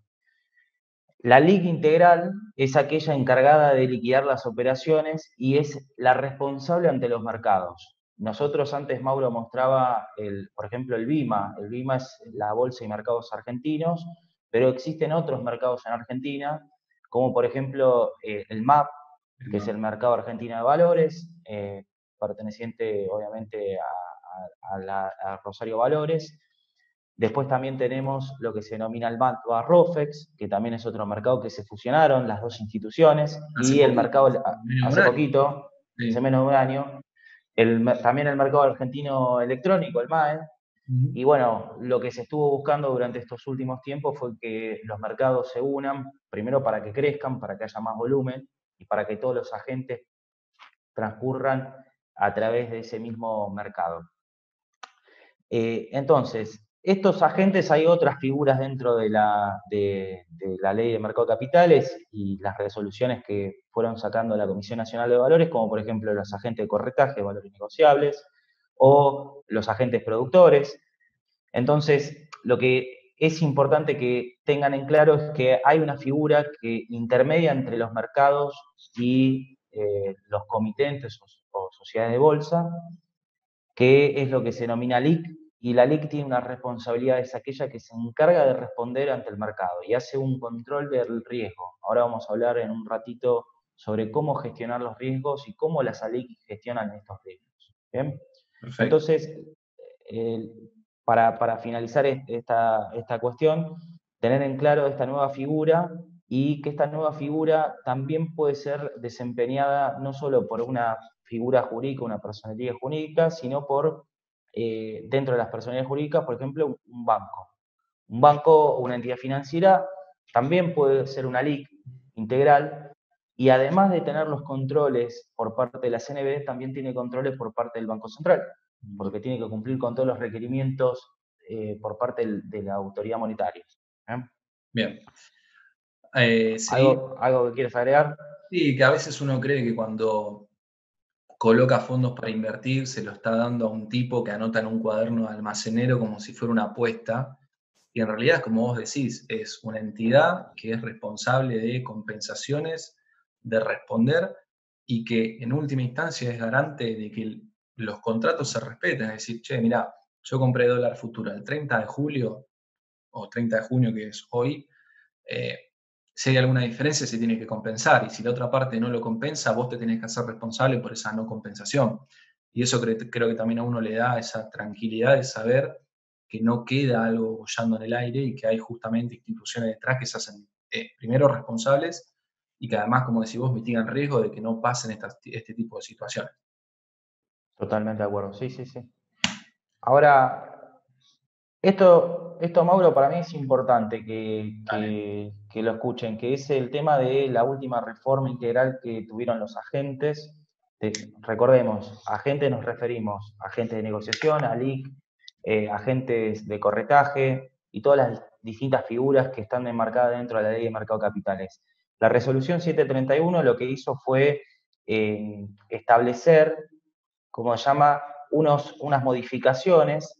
La LIC integral es aquella encargada de liquidar las operaciones y es la responsable ante los mercados. Nosotros antes, Mauro mostraba, por ejemplo, el BIMA. El BIMA es la Bolsa y Mercados Argentinos, pero existen otros mercados en Argentina, como por ejemplo el MAP, que es el Mercado Argentino de Valores, perteneciente obviamente a Rosario Valores. Después también tenemos lo que se denomina el Banco Arrofex, que también es otro mercado que se fusionaron las dos instituciones, y el mercado hace poquito, hace menos de un año, también el mercado argentino electrónico, el MAE. Y bueno, lo que se estuvo buscando durante estos últimos tiempos fue que los mercados se unan, primero para que crezcan, para que haya más volumen y para que todos los agentes transcurran a través de ese mismo mercado. Entonces, estos agentes, hay otras figuras dentro de la ley de mercado de capitales y las resoluciones que fueron sacando la Comisión Nacional de Valores, como por ejemplo los agentes de corretaje de valores negociables o los agentes productores. Entonces, lo que es importante que tengan en claro es que hay una figura que intermedia entre los mercados y los comitentes o sociedades de bolsa, que es lo que se denomina LIC, y la LIC tiene una responsabilidad, es aquella que se encarga de responder ante el mercado y hace un control del riesgo. Ahora vamos a hablar en un ratito sobre cómo gestionar los riesgos y cómo las LIC gestionan estos riesgos. ¿Bien? Perfecto. Entonces, para finalizar esta cuestión, tener en claro esta nueva figura y que esta nueva figura también puede ser desempeñada no solo por una figura jurídica, una personalidad jurídica, sino por, dentro de las personalidades jurídicas, por ejemplo, un banco. Un banco o una entidad financiera también puede ser una LIC integral y además de tener los controles por parte de la CNB, también tiene controles por parte del Banco Central, porque tiene que cumplir con todos los requerimientos por parte de la autoridad monetaria. Bien. Sí. ¿Algo que quieres agregar? Sí, que a veces uno cree que cuando coloca fondos para invertir se lo está dando a un tipo que anota en un cuaderno almacenero como si fuera una apuesta. Y en realidad, como vos decís, es una entidad que es responsable de compensaciones, de responder y que en última instancia es garante de que los contratos se respeten. Es decir, che, mirá, yo compré dólar futuro el 30 de julio o 30 de junio, que es hoy, si hay alguna diferencia se tiene que compensar y si la otra parte no lo compensa, vos te tenés que hacer responsable por esa no compensación. Y eso creo que también a uno le da esa tranquilidad de saber que no queda algo bollando en el aire y que hay justamente instituciones detrás que se hacen primero responsables y que además, como decís vos, mitigan riesgo de que no pasen este tipo de situaciones. Totalmente de acuerdo, sí, sí, sí. Ahora, esto Mauro, para mí es importante que lo escuchen, que es el tema de la última reforma integral que tuvieron los agentes. Recordemos, agentes nos referimos a agentes de negociación, a LIC, agentes de corretaje y todas las distintas figuras que están enmarcadas dentro de la ley de mercado de capitales. La resolución 731 lo que hizo fue establecer, como se llama, unas modificaciones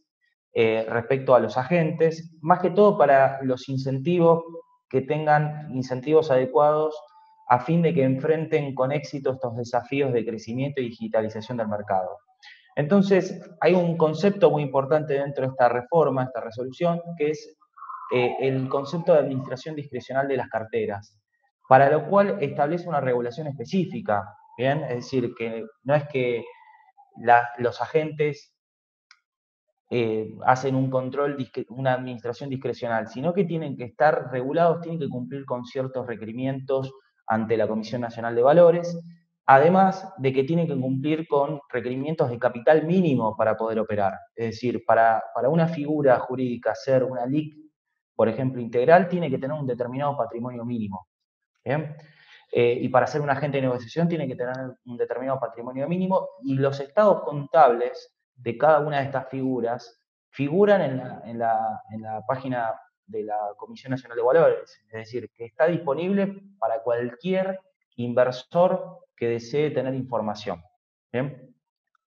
respecto a los agentes, más que todo para los incentivos, que tengan incentivos adecuados a fin de que enfrenten con éxito estos desafíos de crecimiento y digitalización del mercado. Entonces, hay un concepto muy importante dentro de esta reforma, esta resolución, que es el concepto de administración discrecional de las carteras, para lo cual establece una regulación específica, ¿bien? Es decir, que no es que los agentes hacen un control, una administración discrecional, sino que tienen que estar regulados, tienen que cumplir con ciertos requerimientos ante la Comisión Nacional de Valores, además de que tienen que cumplir con requerimientos de capital mínimo para poder operar. Es decir, para una figura jurídica ser una LIC, por ejemplo, integral, tiene que tener un determinado patrimonio mínimo. ¿Bien? Y para ser un agente de negociación tiene que tener un determinado patrimonio mínimo y los estados contables de cada una de estas figuras figuran en la página de la Comisión Nacional de Valores, es decir, que está disponible para cualquier inversor que desee tener información. ¿Bien?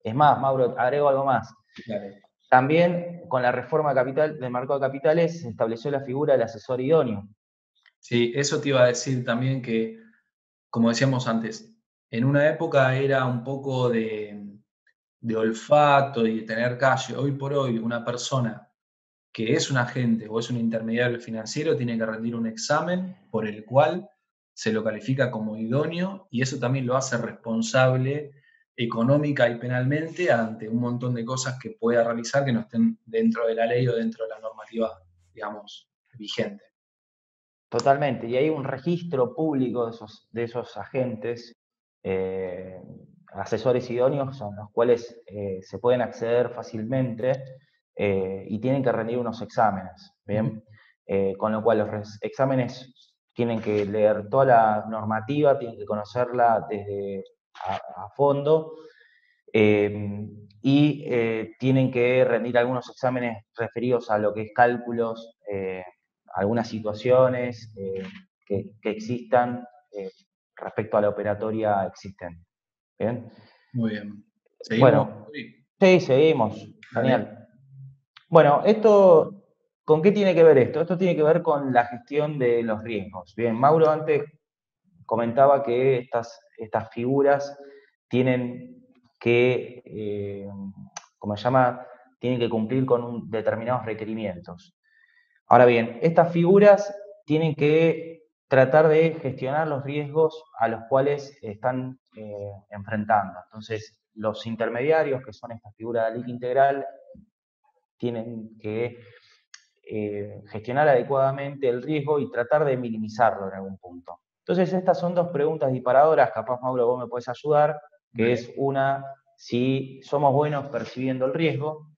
Es más, Mauro, agrego algo más. Dale. También con la reforma del mercado de capitales se estableció la figura del asesor idóneo. Sí, eso te iba a decir también que, como decíamos antes, en una época era un poco de olfato y de tener calle. Hoy por hoy, una persona que es un agente o es un intermediario financiero tiene que rendir un examen por el cual se lo califica como idóneo y eso también lo hace responsable económica y penalmente ante un montón de cosas que pueda realizar que no estén dentro de la ley o dentro de la normativa, digamos, vigente. Totalmente, y hay un registro público de esos agentes, eh, asesores idóneos, a los cuales se pueden acceder fácilmente y tienen que rendir unos exámenes, ¿bien? Con lo cual los exámenes tienen que leer toda la normativa, tienen que conocerla desde a fondo y tienen que rendir algunos exámenes referidos a lo que es cálculos, algunas situaciones que existan respecto a la operatoria existente. ¿Bien? Muy bien. ¿Seguimos? Bueno, Sí, sí, seguimos. dale. Genial. Bueno, esto, ¿con qué tiene que ver esto? Esto tiene que ver con la gestión de los riesgos. Bien, Mauro antes comentaba que estas figuras tienen que, como se llama, tienen que cumplir con determinados requerimientos. Ahora bien, estas figuras tienen que tratar de gestionar los riesgos a los cuales están enfrentando. Entonces, los intermediarios, que son esta figura de LIC integral, tienen que gestionar adecuadamente el riesgo y tratar de minimizarlo en algún punto. Entonces, estas son dos preguntas disparadoras, capaz, Mauro, vos me puedes ayudar, que Dale. es una, si somos buenos percibiendo el riesgo,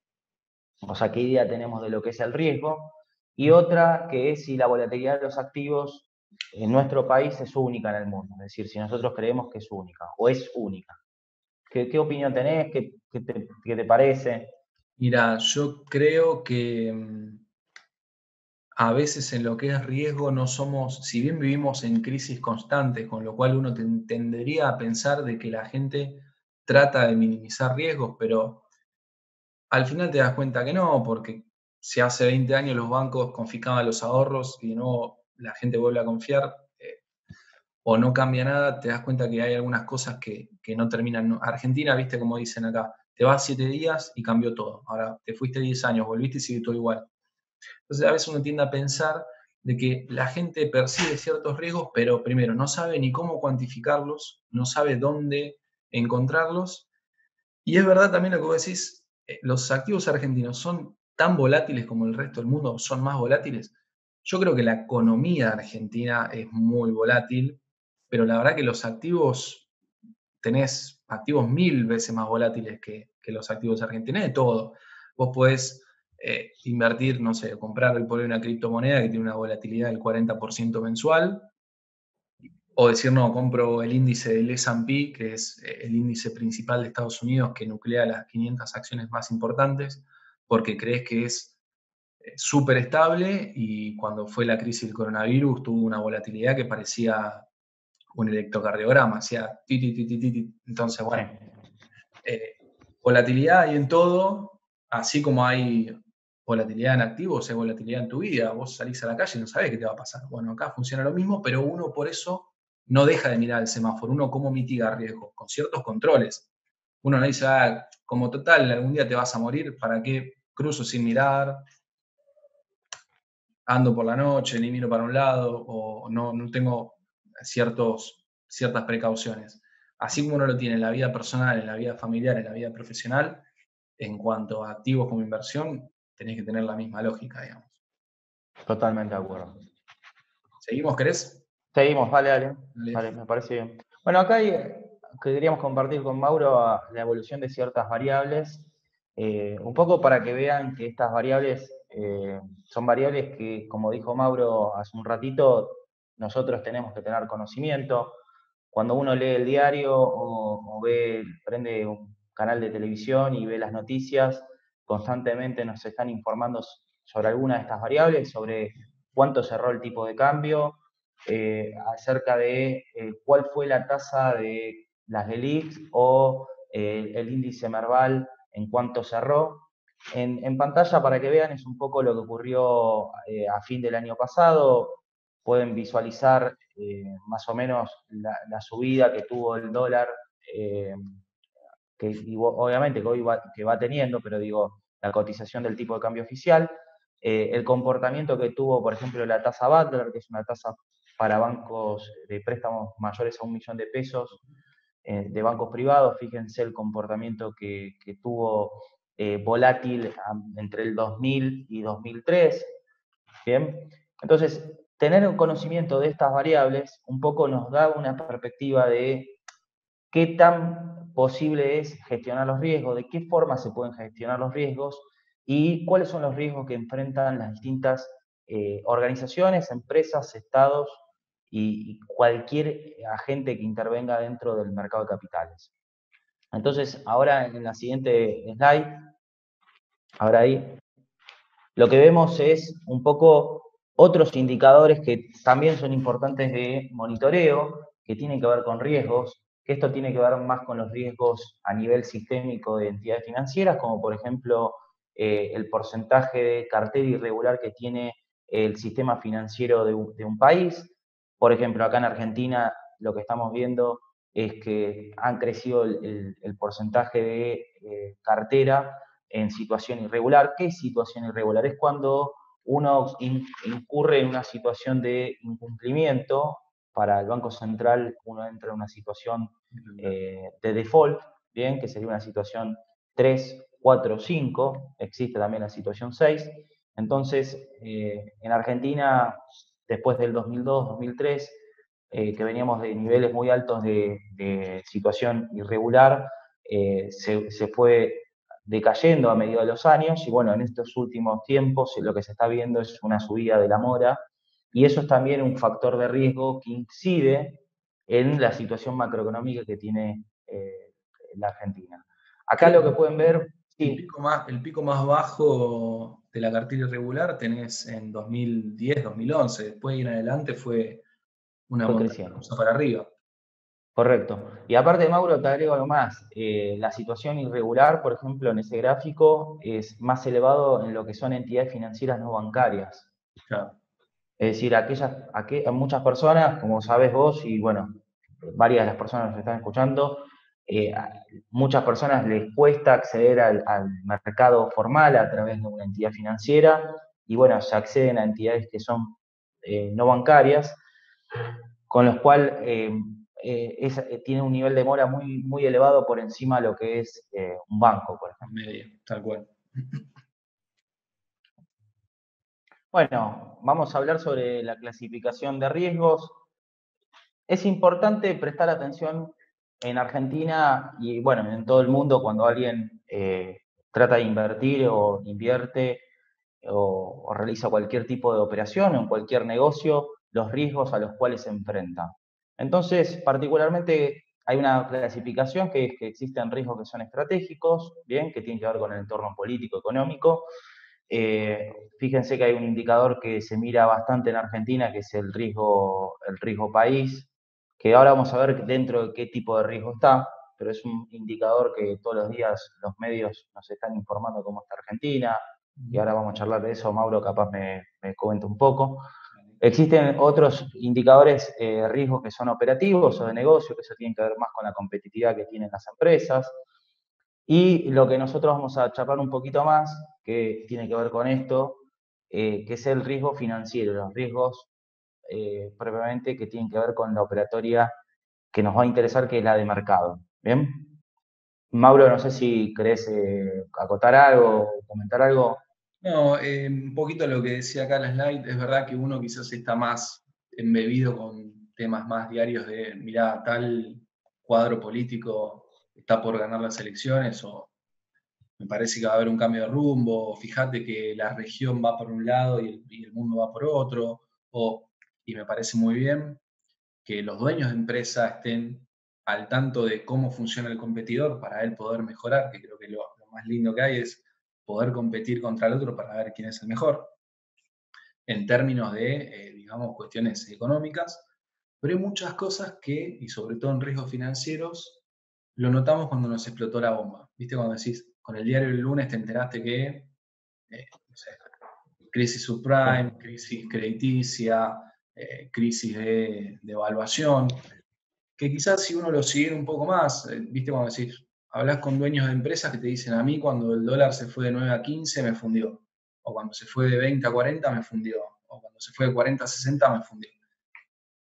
o sea, qué idea tenemos de lo que es el riesgo, y otra, que es si la volatilidad de los activos en nuestro país es única en el mundo, es decir, si nosotros creemos que es única, o es única. ¿Qué opinión tenés? ¿Qué te parece? Mira, yo creo que a veces en lo que es riesgo no somos, si bien vivimos en crisis constantes, con lo cual uno tendería a pensar de que la gente trata de minimizar riesgos, pero al final te das cuenta que no, porque si hace 20 años los bancos confiscaban los ahorros y de nuevo la gente vuelve a confiar, o no cambia nada, te das cuenta que hay algunas cosas que no terminan. Argentina, viste como dicen acá, te vas 7 días y cambió todo. Ahora te fuiste 10 años, volviste y sigue todo igual. Entonces a veces uno tiende a pensar de que la gente percibe ciertos riesgos, pero primero no sabe ni cómo cuantificarlos, no sabe dónde encontrarlos. Y es verdad también lo que vos decís, los activos argentinos son tan volátiles como el resto del mundo, son más volátiles. Yo creo que la economía argentina es muy volátil, pero la verdad que los activos, tenés activos 1000 veces más volátiles que los activos argentinos, de todo. Vos podés invertir, no sé, comprar hoy por hoy una criptomoneda que tiene una volatilidad del 40% mensual, o decir, no, compro el índice del S&P, que es el índice principal de Estados Unidos que nuclea las 500 acciones más importantes, porque crees que es súper estable y cuando fue la crisis del coronavirus tuvo una volatilidad que parecía un electrocardiograma, hacía ti, ti, ti, ti, ti, ti. Entonces, bueno, volatilidad hay en todo, así como hay volatilidad en activos, hay volatilidad en tu vida. Vos salís a la calle y no sabés qué te va a pasar. Bueno, acá funciona lo mismo, pero uno por eso no deja de mirar el semáforo. Uno cómo mitiga riesgos, con ciertos controles. Uno no dice, como total, algún día te vas a morir, ¿para qué cruzo sin mirar? Ando por la noche, ni miro para un lado, o no tengo ciertas precauciones. Así como uno lo tiene en la vida personal, en la vida familiar, en la vida profesional, en cuanto a activos como inversión, tenés que tener la misma lógica, digamos. Totalmente de acuerdo. ¿Seguimos, querés? Seguimos, dale, Dale. dale, me parece bien. Bueno, acá queríamos compartir con Mauro la evolución de ciertas variables, un poco para que vean que estas variables son variables que, como dijo Mauro hace un ratito, nosotros tenemos que tener conocimiento. Cuando uno lee el diario o prende un canal de televisión y ve las noticias, constantemente nos están informando sobre alguna de estas variables, sobre cuánto cerró el tipo de cambio, acerca de cuál fue la tasa de las LELIQs o el índice Merval en cuánto cerró. En pantalla, para que vean, es un poco lo que ocurrió a fin del año pasado. pueden visualizar más o menos la subida que tuvo el dólar, que obviamente que hoy que va teniendo, pero digo, la cotización del tipo de cambio oficial, el comportamiento que tuvo, por ejemplo, la tasa Butler, que es una tasa para bancos de préstamos mayores a $1.000.000 de bancos privados. Fíjense el comportamiento que tuvo volátil entre el 2000 y 2003. Bien, entonces, tener un conocimiento de estas variables un poco nos da una perspectiva de qué tan posible es gestionar los riesgos, de qué forma se pueden gestionar los riesgos y cuáles son los riesgos que enfrentan las distintas organizaciones, empresas, estados y cualquier agente que intervenga dentro del mercado de capitales. Entonces, ahora en la siguiente slide, ahora ahí, lo que vemos es un poco otros indicadores que también son importantes de monitoreo, que tienen que ver con riesgos, que esto tiene que ver más con los riesgos a nivel sistémico de entidades financieras, como por ejemplo el porcentaje de cartera irregular que tiene el sistema financiero de un país. Por ejemplo, acá en Argentina lo que estamos viendo es que han crecido el porcentaje de cartera en situación irregular. ¿Qué es situación irregular? Es cuando uno incurre en una situación de incumplimiento. Para el Banco Central uno entra en una situación de default, ¿bien? Que sería una situación 3, 4, 5. Existe también la situación 6. Entonces, en Argentina, después del 2002, 2003, que veníamos de niveles muy altos de situación irregular, se fue decayendo a medida de los años y bueno, en estos últimos tiempos lo que se está viendo es una subida de la mora y eso es también un factor de riesgo que incide en la situación macroeconómica que tiene la Argentina. Acá lo que pueden ver... Sí. El pico más bajo de la cartera irregular tenés en 2010, 2011. Después de ir en adelante fue una montaña rusa para arriba. Correcto. Y aparte, Mauro, te agrego algo más. La situación irregular, por ejemplo, en ese gráfico, es más elevado en lo que son entidades financieras no bancarias. Claro. Es decir, a muchas personas, como sabes vos, y bueno, varias de las personas nos están escuchando, muchas personas les cuesta acceder al mercado formal a través de una entidad financiera, y bueno, se acceden a entidades que son no bancarias, con los cuales tiene un nivel de mora muy, muy elevado por encima de lo que es un banco, por ejemplo. Medio, tal cual. Bueno, vamos a hablar sobre la clasificación de riesgos. Es importante prestar atención en Argentina y bueno, en todo el mundo cuando alguien trata de invertir o invierte o realiza cualquier tipo de operación o en cualquier negocio, los riesgos a los cuales se enfrenta. Entonces, particularmente hay una clasificación que es que existen riesgos que son estratégicos, bien, que tienen que ver con el entorno político, económico. Fíjense que hay un indicador que se mira bastante en Argentina, que es el riesgo país, que ahora vamos a ver dentro de qué tipo de riesgo está, pero es un indicador que todos los días los medios nos están informando cómo está Argentina, y ahora vamos a charlar de eso. Mauro capaz me comenta un poco. Existen otros indicadores de riesgos que son operativos o de negocio, que eso tiene que ver más con la competitividad que tienen las empresas. Y lo que nosotros vamos a charlar un poquito más, que tiene que ver con esto, que es el riesgo financiero, los riesgos propiamente que tienen que ver con la operatoria que nos va a interesar, que es la de mercado. ¿Bien? Mauro, no sé si querés acotar algo, comentar algo. No, un poquito lo que decía acá en la slide, es verdad que uno quizás está más embebido con temas más diarios de, mirá, tal cuadro político está por ganar las elecciones, o me parece que va a haber un cambio de rumbo, o fíjate que la región va por un lado y el mundo va por otro, y me parece muy bien que los dueños de empresa estén al tanto de cómo funciona el competidor para él poder mejorar, que creo que lo más lindo que hay es poder competir contra el otro para ver quién es el mejor, en términos de, digamos, cuestiones económicas, pero hay muchas cosas que, y sobre todo en riesgos financieros, lo notamos cuando nos explotó la bomba. ¿Viste? Cuando decís, con el diario del lunes te enteraste que, no sé, crisis subprime, crisis crediticia, crisis de evaluación, que quizás si uno lo siguiera un poco más, viste cuando decís, hablas con dueños de empresas que te dicen, a mí cuando el dólar se fue de 9 a 15 me fundió, o cuando se fue de 20 a 40 me fundió, o cuando se fue de 40 a 60 me fundió.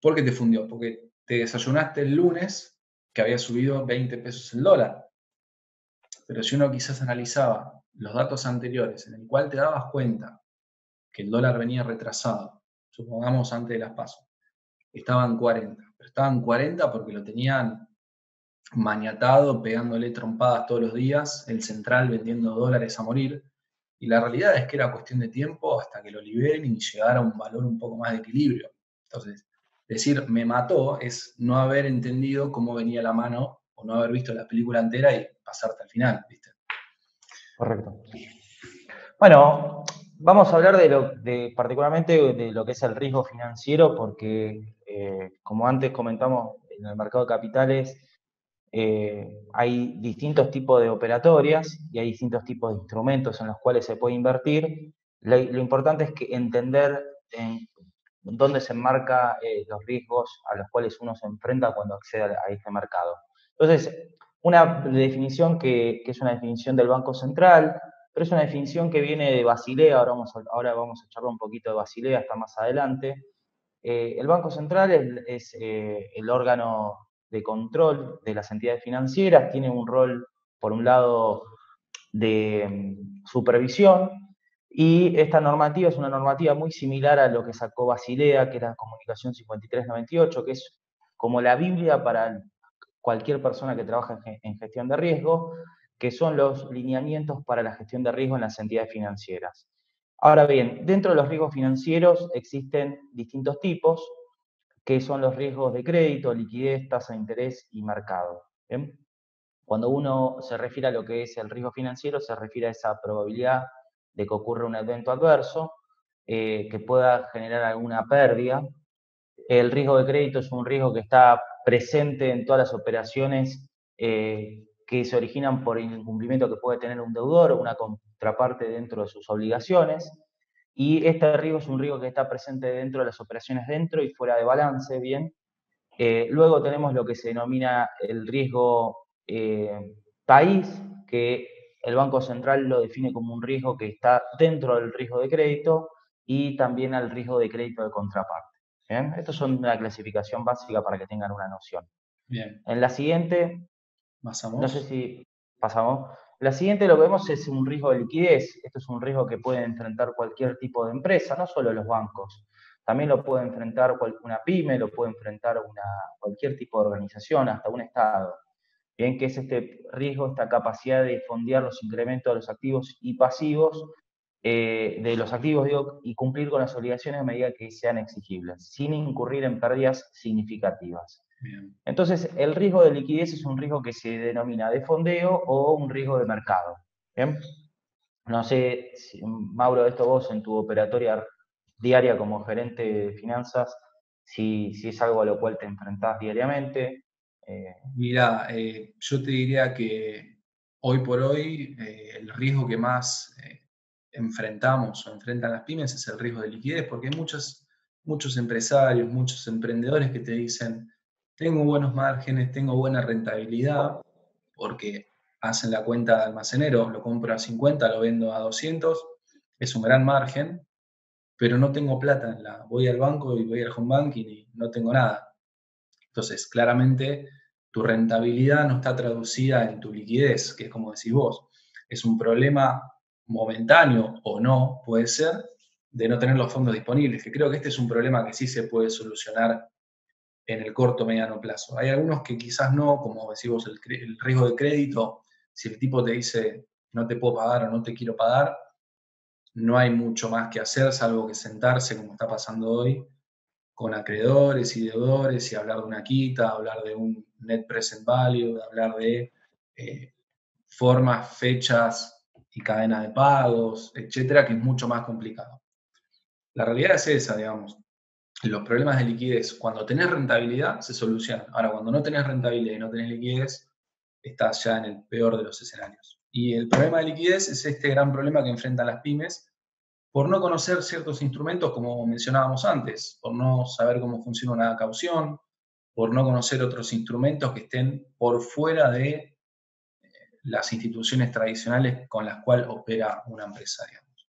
¿Por qué te fundió? Porque te desayunaste el lunes que había subido 20 pesos el dólar. Pero si uno quizás analizaba los datos anteriores en el cual te dabas cuenta que el dólar venía retrasado, supongamos antes de las PASO, estaban 40, pero estaban 40 porque lo tenían maniatado, pegándole trompadas todos los días, el central vendiendo dólares a morir, y la realidad es que era cuestión de tiempo hasta que lo liberen y llegara a un valor un poco más de equilibrio. Entonces, decir me mató es no haber entendido cómo venía la mano o no haber visto la película entera y pasarte al final, ¿viste? Correcto. Bueno, vamos a hablar particularmente de lo que es el riesgo financiero, porque como antes comentamos, en el mercado de capitales hay distintos tipos de operatorias y hay distintos tipos de instrumentos en los cuales se puede invertir. Lo importante es que entender en dónde se enmarca los riesgos a los cuales uno se enfrenta cuando accede a este mercado. Entonces, una definición que es una definición del Banco Central, pero es una definición que viene de Basilea. Ahora vamos a charlar un poquito de Basilea hasta más adelante. El Banco Central es el órgano de control de las entidades financieras, tiene un rol, por un lado, de supervisión, y esta normativa es una normativa muy similar a lo que sacó Basilea, que era Comunicación 5398, que es como la Biblia para cualquier persona que trabaja en gestión de riesgo, que son los lineamientos para la gestión de riesgo en las entidades financieras. Ahora bien, dentro de los riesgos financieros existen distintos tipos, que son los riesgos de crédito, liquidez, tasa de interés y mercado. ¿Bien? Cuando uno se refiere a lo que es el riesgo financiero, se refiere a esa probabilidad de que ocurra un evento adverso, que pueda generar alguna pérdida. El riesgo de crédito es un riesgo que está presente en todas las operaciones que se originan por el incumplimiento que puede tener un deudor o una contraparte dentro de sus obligaciones. Y este riesgo es un riesgo que está presente dentro de las operaciones dentro y fuera de balance, ¿bien? Luego tenemos lo que se denomina el riesgo país, que el Banco Central lo define como un riesgo que está dentro del riesgo de crédito y también al riesgo de crédito de contraparte. ¿Bien? Estos son una clasificación básica para que tengan una noción. Bien. En la siguiente, ¿Pasamos? no sé si pasamos. La siguiente lo que vemos es un riesgo de liquidez. Esto es un riesgo que puede enfrentar cualquier tipo de empresa, no solo los bancos. También lo puede enfrentar una pyme, lo puede enfrentar cualquier tipo de organización, hasta un Estado. Bien, que es este riesgo, esta capacidad de fondear los incrementos de los activos y pasivos, de los activos, digo, y cumplir con las obligaciones a medida que sean exigibles, sin incurrir en pérdidas significativas. Bien. Entonces, el riesgo de liquidez es un riesgo que se denomina de fondeo o un riesgo de mercado. ¿Bien? No sé, Mauro, esto vos en tu operatoria diaria como gerente de finanzas, si es algo a lo cual te enfrentás diariamente. Mira, yo te diría que hoy por hoy el riesgo que más enfrentamos o enfrentan las pymes es el riesgo de liquidez, porque hay muchos empresarios, muchos emprendedores que te dicen, tengo buenos márgenes, tengo buena rentabilidad, porque hacen la cuenta de almacenero, lo compro a 50, lo vendo a 200, es un gran margen, pero no tengo plata, voy al banco y voy al home banking y no tengo nada. Entonces, claramente, tu rentabilidad no está traducida en tu liquidez, que es como decís vos. Es un problema momentáneo o no, puede ser, de no tener los fondos disponibles, que creo que este es un problema que sí se puede solucionar en el corto o mediano plazo. Hay algunos que quizás no, como decís vos, el riesgo de crédito, si el tipo te dice no te puedo pagar o no te quiero pagar, no hay mucho más que hacer, salvo que sentarse, como está pasando hoy, con acreedores y deudores y hablar de una quita, hablar de un net present value, hablar de formas, fechas y cadenas de pagos, etcétera, que es mucho más complicado. La realidad es esa, digamos. Los problemas de liquidez, cuando tenés rentabilidad, se solucionan. Ahora, cuando no tenés rentabilidad y no tenés liquidez, estás ya en el peor de los escenarios. Y el problema de liquidez es este gran problema que enfrentan las pymes, por no conocer ciertos instrumentos, como mencionábamos antes, por no saber cómo funciona una caución, por no conocer otros instrumentos que estén por fuera de las instituciones tradicionales con las cuales opera una empresa, digamos.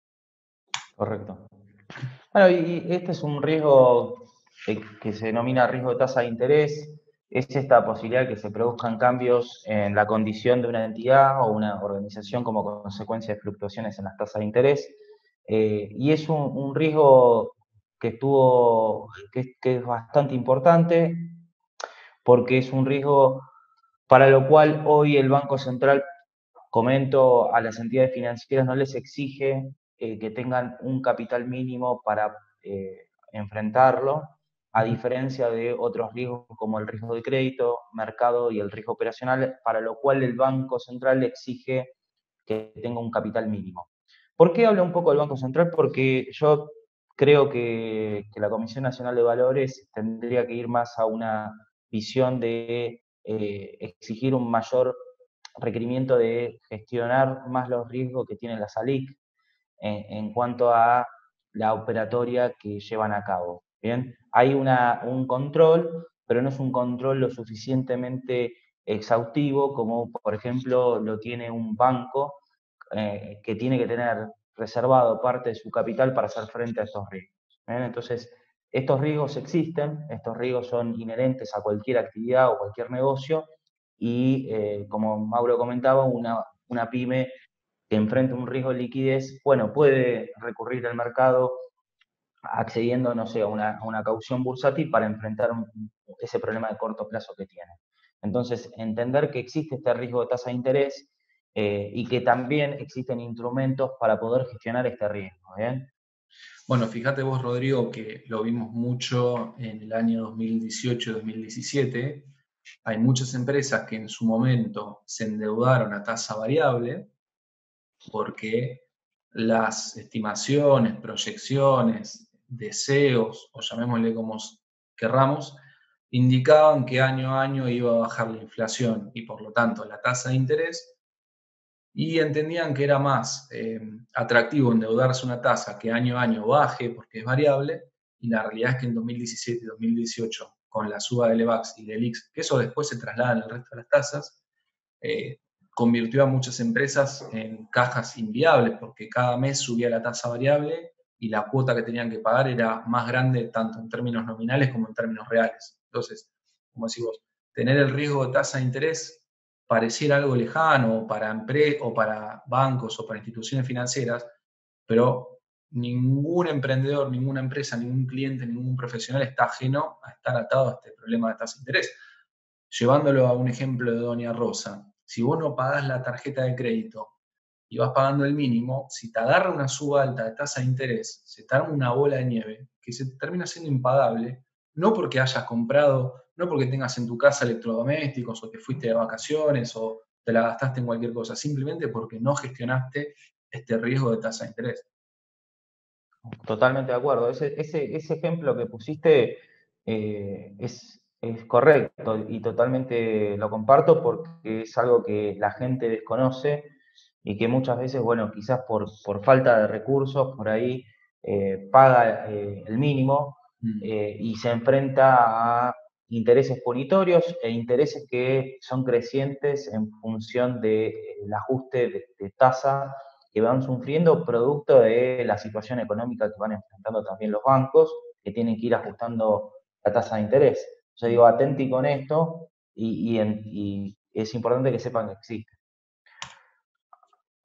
Correcto. Bueno, y este es un riesgo que se denomina riesgo de tasa de interés. Es esta posibilidad de que se produzcan cambios en la condición de una entidad o una organización como consecuencia de fluctuaciones en las tasas de interés. Y es un riesgo que es bastante importante porque es un riesgo para lo cual hoy el Banco Central, comento, a las entidades financieras no les exige que tengan un capital mínimo para enfrentarlo, a diferencia de otros riesgos como el riesgo de crédito, mercado y el riesgo operacional, para lo cual el Banco Central exige que tenga un capital mínimo. ¿Por qué hablo un poco del Banco Central? Porque yo creo que la Comisión Nacional de Valores tendría que ir más a una visión de exigir un mayor requerimiento de gestionar más los riesgos que tiene la SALIC en cuanto a la operatoria que llevan a cabo. ¿Bien? Hay un control, pero no es un control lo suficientemente exhaustivo como, por ejemplo, lo tiene un banco que tiene que tener reservado parte de su capital para hacer frente a estos riesgos. ¿Bien? Entonces, estos riesgos existen, estos riesgos son inherentes a cualquier actividad o cualquier negocio y, como Mauro comentaba, una pyme que enfrenta un riesgo de liquidez, bueno, puede recurrir al mercado accediendo, no sé, a una caución bursátil para enfrentar ese problema de corto plazo que tiene. Entonces, entender que existe este riesgo de tasa de interés y que también existen instrumentos para poder gestionar este riesgo. ¿Bien? Bueno, fíjate vos, Rodrigo, que lo vimos mucho en el año 2018-2017. Hay muchas empresas que en su momento se endeudaron a tasa variable porque las estimaciones, proyecciones, deseos, o llamémosle como querramos, indicaban que año a año iba a bajar la inflación y por lo tanto la tasa de interés, y entendían que era más atractivo endeudarse una tasa que año a año baje porque es variable, y la realidad es que en 2017 y 2018, con la suba del EVAX y del IX, que eso después se traslada en el resto de las tasas, eh, convirtió a muchas empresas en cajas inviables porque cada mes subía la tasa variable y la cuota que tenían que pagar era más grande tanto en términos nominales como en términos reales. Entonces, como decís vos, tener el riesgo de tasa de interés pareciera algo lejano o para bancos o para instituciones financieras, pero ningún emprendedor, ninguna empresa, ningún cliente, ningún profesional está ajeno a estar atado a este problema de tasa de interés. Llevándolo a un ejemplo de Doña Rosa, si vos no pagás la tarjeta de crédito y vas pagando el mínimo, si te agarra una suba alta de tasa de interés, se te arma una bola de nieve que se termina siendo impagable, no porque hayas comprado, no porque tengas en tu casa electrodomésticos o te fuiste de vacaciones o te la gastaste en cualquier cosa, simplemente porque no gestionaste este riesgo de tasa de interés. Totalmente de acuerdo. Ese ejemplo que pusiste es correcto y totalmente lo comparto porque es algo que la gente desconoce y que muchas veces, bueno, quizás por falta de recursos, por ahí paga el mínimo y se enfrenta a intereses punitorios e intereses que son crecientes en función del ajuste de tasa que van sufriendo producto de la situación económica que van enfrentando también los bancos, que tienen que ir ajustando la tasa de interés. Yo digo, atenti con esto y es importante que sepan que existe.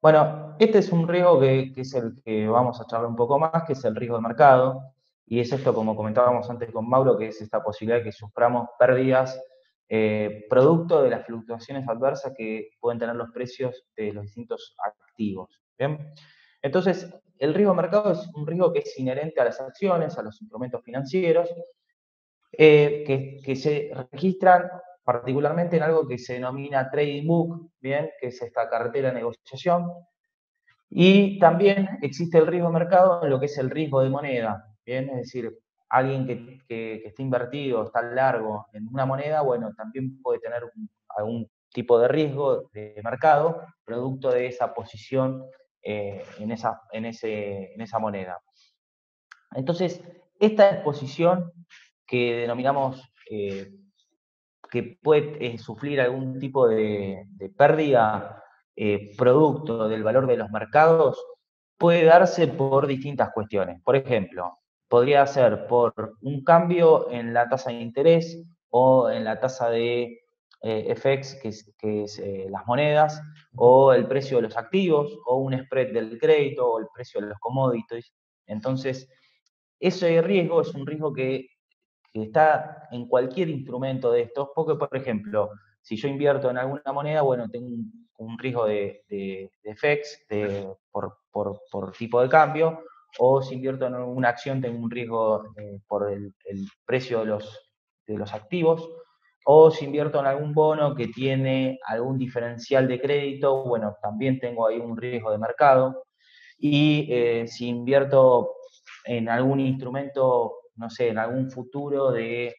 Bueno, este es un riesgo que es el que vamos a charlar un poco más, que es el riesgo de mercado, y es esto, como comentábamos antes con Mauro, que es esta posibilidad de que suframos pérdidas producto de las fluctuaciones adversas que pueden tener los precios de los distintos activos. ¿Bien? Entonces, el riesgo de mercado es un riesgo que es inherente a las acciones, a los instrumentos financieros, que se registran particularmente en algo que se denomina trading book, ¿bien? Que es esta cartera de negociación. Y también existe el riesgo de mercado en lo que es el riesgo de moneda, ¿bien? Es decir, alguien que esté invertido, está largo en una moneda, bueno, también puede tener algún tipo de riesgo de mercado, producto de esa posición en esa moneda. Entonces, esta exposición que denominamos que puede sufrir algún tipo de pérdida producto del valor de los mercados, puede darse por distintas cuestiones. Por ejemplo, podría ser por un cambio en la tasa de interés o en la tasa de FX, que es las monedas, o el precio de los activos, o un spread del crédito, o el precio de los commodities. Entonces, ese riesgo es un riesgo que está en cualquier instrumento de estos, porque, por ejemplo, si yo invierto en alguna moneda, bueno, tengo un riesgo de FX por tipo de cambio, o si invierto en una acción, tengo un riesgo por el precio de los activos, o si invierto en algún bono que tiene algún diferencial de crédito, bueno, también tengo ahí un riesgo de mercado. Y si invierto en algún instrumento, no sé, en algún futuro eh,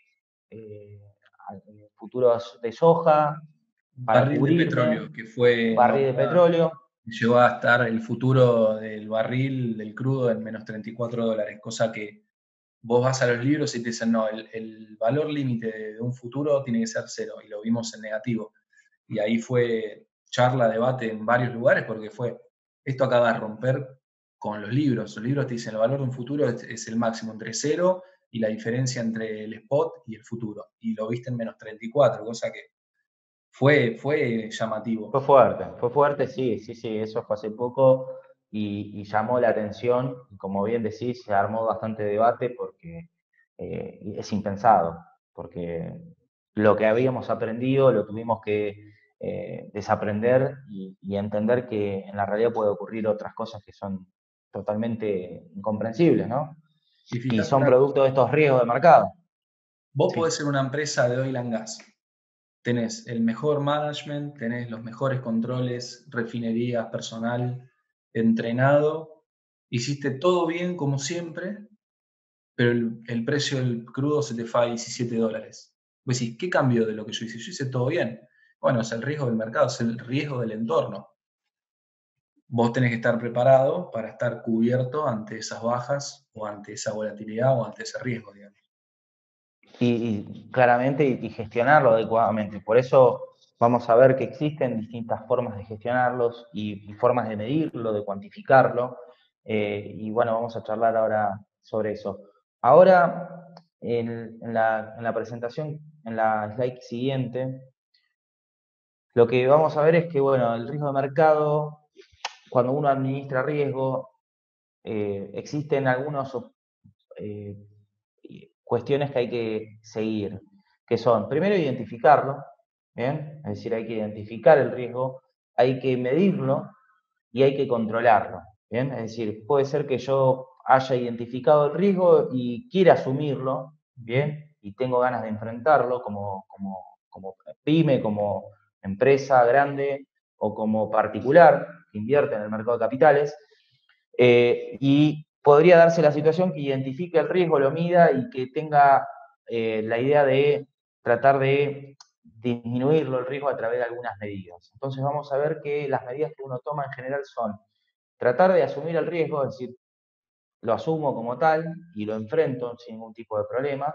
futuros de soja, para Barril de cubrirme, petróleo, que fue barril de nombrado, petróleo. llegó a estar el futuro del barril, del crudo, en menos $34, cosa que vos vas a los libros y te dicen, no, el valor límite de un futuro tiene que ser 0, y lo vimos en negativo. Y ahí fue charla, debate en varios lugares, porque esto acaba de romper con los libros. Los libros te dicen, el valor de un futuro es el máximo entre 0 y la diferencia entre el spot y el futuro. Y lo viste en menos 34, cosa que fue llamativo. Fue fuerte, sí, eso fue hace poco y llamó la atención. Como bien decís, se armó bastante debate porque es impensado, porque lo que habíamos aprendido lo tuvimos que desaprender y entender que en la realidad puede ocurrir otras cosas que son totalmente incomprensibles, ¿no? Y Y fíjate son una producto cosa, de estos riesgos de mercado. vos Sí. podés ser una empresa de oil and gas. Tenés el mejor management, tenés los mejores controles, refinerías, personal entrenado, hiciste todo bien como siempre, pero el precio del crudo se te fue a $17. Vos decís, ¿qué cambió de lo que yo hice? Yo hice todo bien. Bueno, es el riesgo del mercado, es el riesgo del entorno. Vos tenés que estar preparado para estar cubierto ante esas bajas o ante esa volatilidad o ante ese riesgo, digamos. Y claramente y gestionarlo adecuadamente. Por eso vamos a ver que existen distintas formas de gestionarlos y formas de medirlo, de cuantificarlo. Y bueno, vamos a charlar ahora sobre eso. Ahora, en la presentación, en la slide siguiente, lo que vamos a ver es que, bueno, el riesgo de mercado, cuando uno administra riesgo, existen algunos cuestiones que hay que seguir, que son, primero, identificarlo, ¿bien? Es decir, hay que identificar el riesgo, hay que medirlo y hay que controlarlo, ¿bien? Es decir, puede ser que yo haya identificado el riesgo y quiera asumirlo, ¿bien? Y tengo ganas de enfrentarlo como pyme, como empresa grande o como particular que invierte en el mercado de capitales, y podría darse la situación que identifique el riesgo, lo mida y que tenga la idea de tratar de disminuirlo el riesgo a través de algunas medidas. Entonces vamos a ver que las medidas que uno toma en general son tratar de asumir el riesgo, es decir, lo asumo como tal y lo enfrento sin ningún tipo de problema,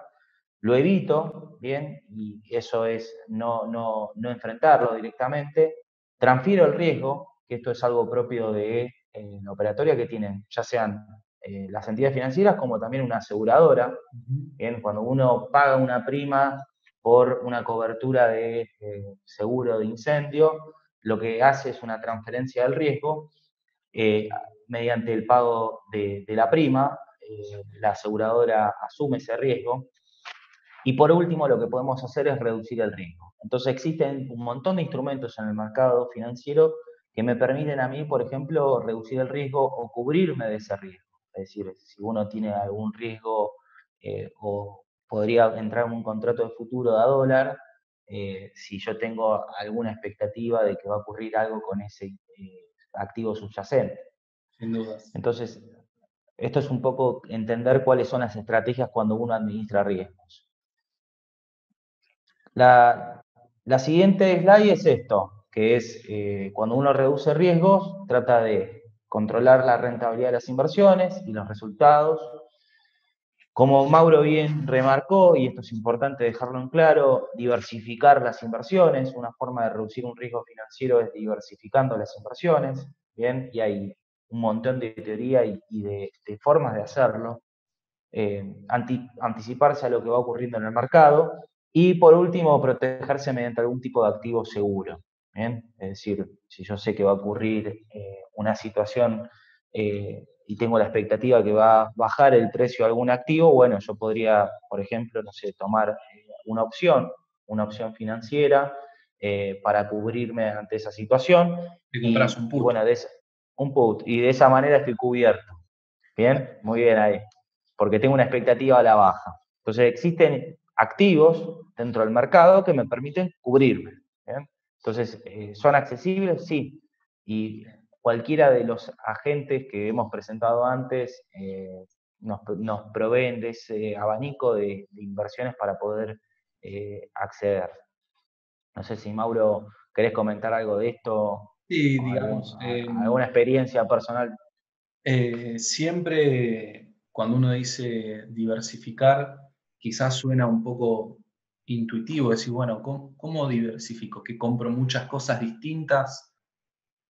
lo evito, ¿bien? Y eso es no enfrentarlo directamente, transfiero el riesgo, que esto es algo propio de la operatoria que tienen, ya sean las entidades financieras como también una aseguradora, ¿bien? Cuando uno paga una prima por una cobertura de seguro de incendio, lo que hace es una transferencia del riesgo eh, mediante el pago de la prima, la aseguradora asume ese riesgo. Y por último, lo que podemos hacer es reducir el riesgo. Entonces existen un montón de instrumentos en el mercado financiero que me permiten a mí, por ejemplo, reducir el riesgo o cubrirme de ese riesgo. Es decir, si uno tiene algún riesgo o podría entrar en un contrato de futuro de dólar, si yo tengo alguna expectativa de que va a ocurrir algo con ese activo subyacente. Sin dudas. Entonces, esto es un poco entender cuáles son las estrategias cuando uno administra riesgos. La siguiente slide es esto, que es cuando uno reduce riesgos, trata de controlar la rentabilidad de las inversiones y los resultados. Como Mauro bien remarcó, y esto es importante dejarlo en claro, diversificar las inversiones. Una forma de reducir un riesgo financiero es diversificando las inversiones, ¿bien? Y hay un montón de teoría y de formas de hacerlo. Anticiparse a lo que va ocurriendo en el mercado. Y por último, protegerse mediante algún tipo de activo seguro, ¿bien? Es decir, si yo sé que va a ocurrir una situación y tengo la expectativa que va a bajar el precio de algún activo, bueno, yo podría, por ejemplo, no sé, tomar una opción financiera para cubrirme ante esa situación. Y compras un put. Y bueno, un put. Y de esa manera estoy cubierto. Bien, muy bien ahí. Porque tengo una expectativa a la baja. Entonces existen activos dentro del mercado que me permiten cubrirme. ¿Bien? Entonces, ¿son accesibles? Sí. Y cualquiera de los agentes que hemos presentado antes nos proveen de ese abanico de inversiones para poder acceder. No sé si, Mauro, querés comentar algo de esto, Sí, o digamos, alguna experiencia personal. siempre cuando uno dice diversificar, quizás suena un poco intuitivo, decir, bueno, ¿cómo diversifico? Que compro muchas cosas distintas.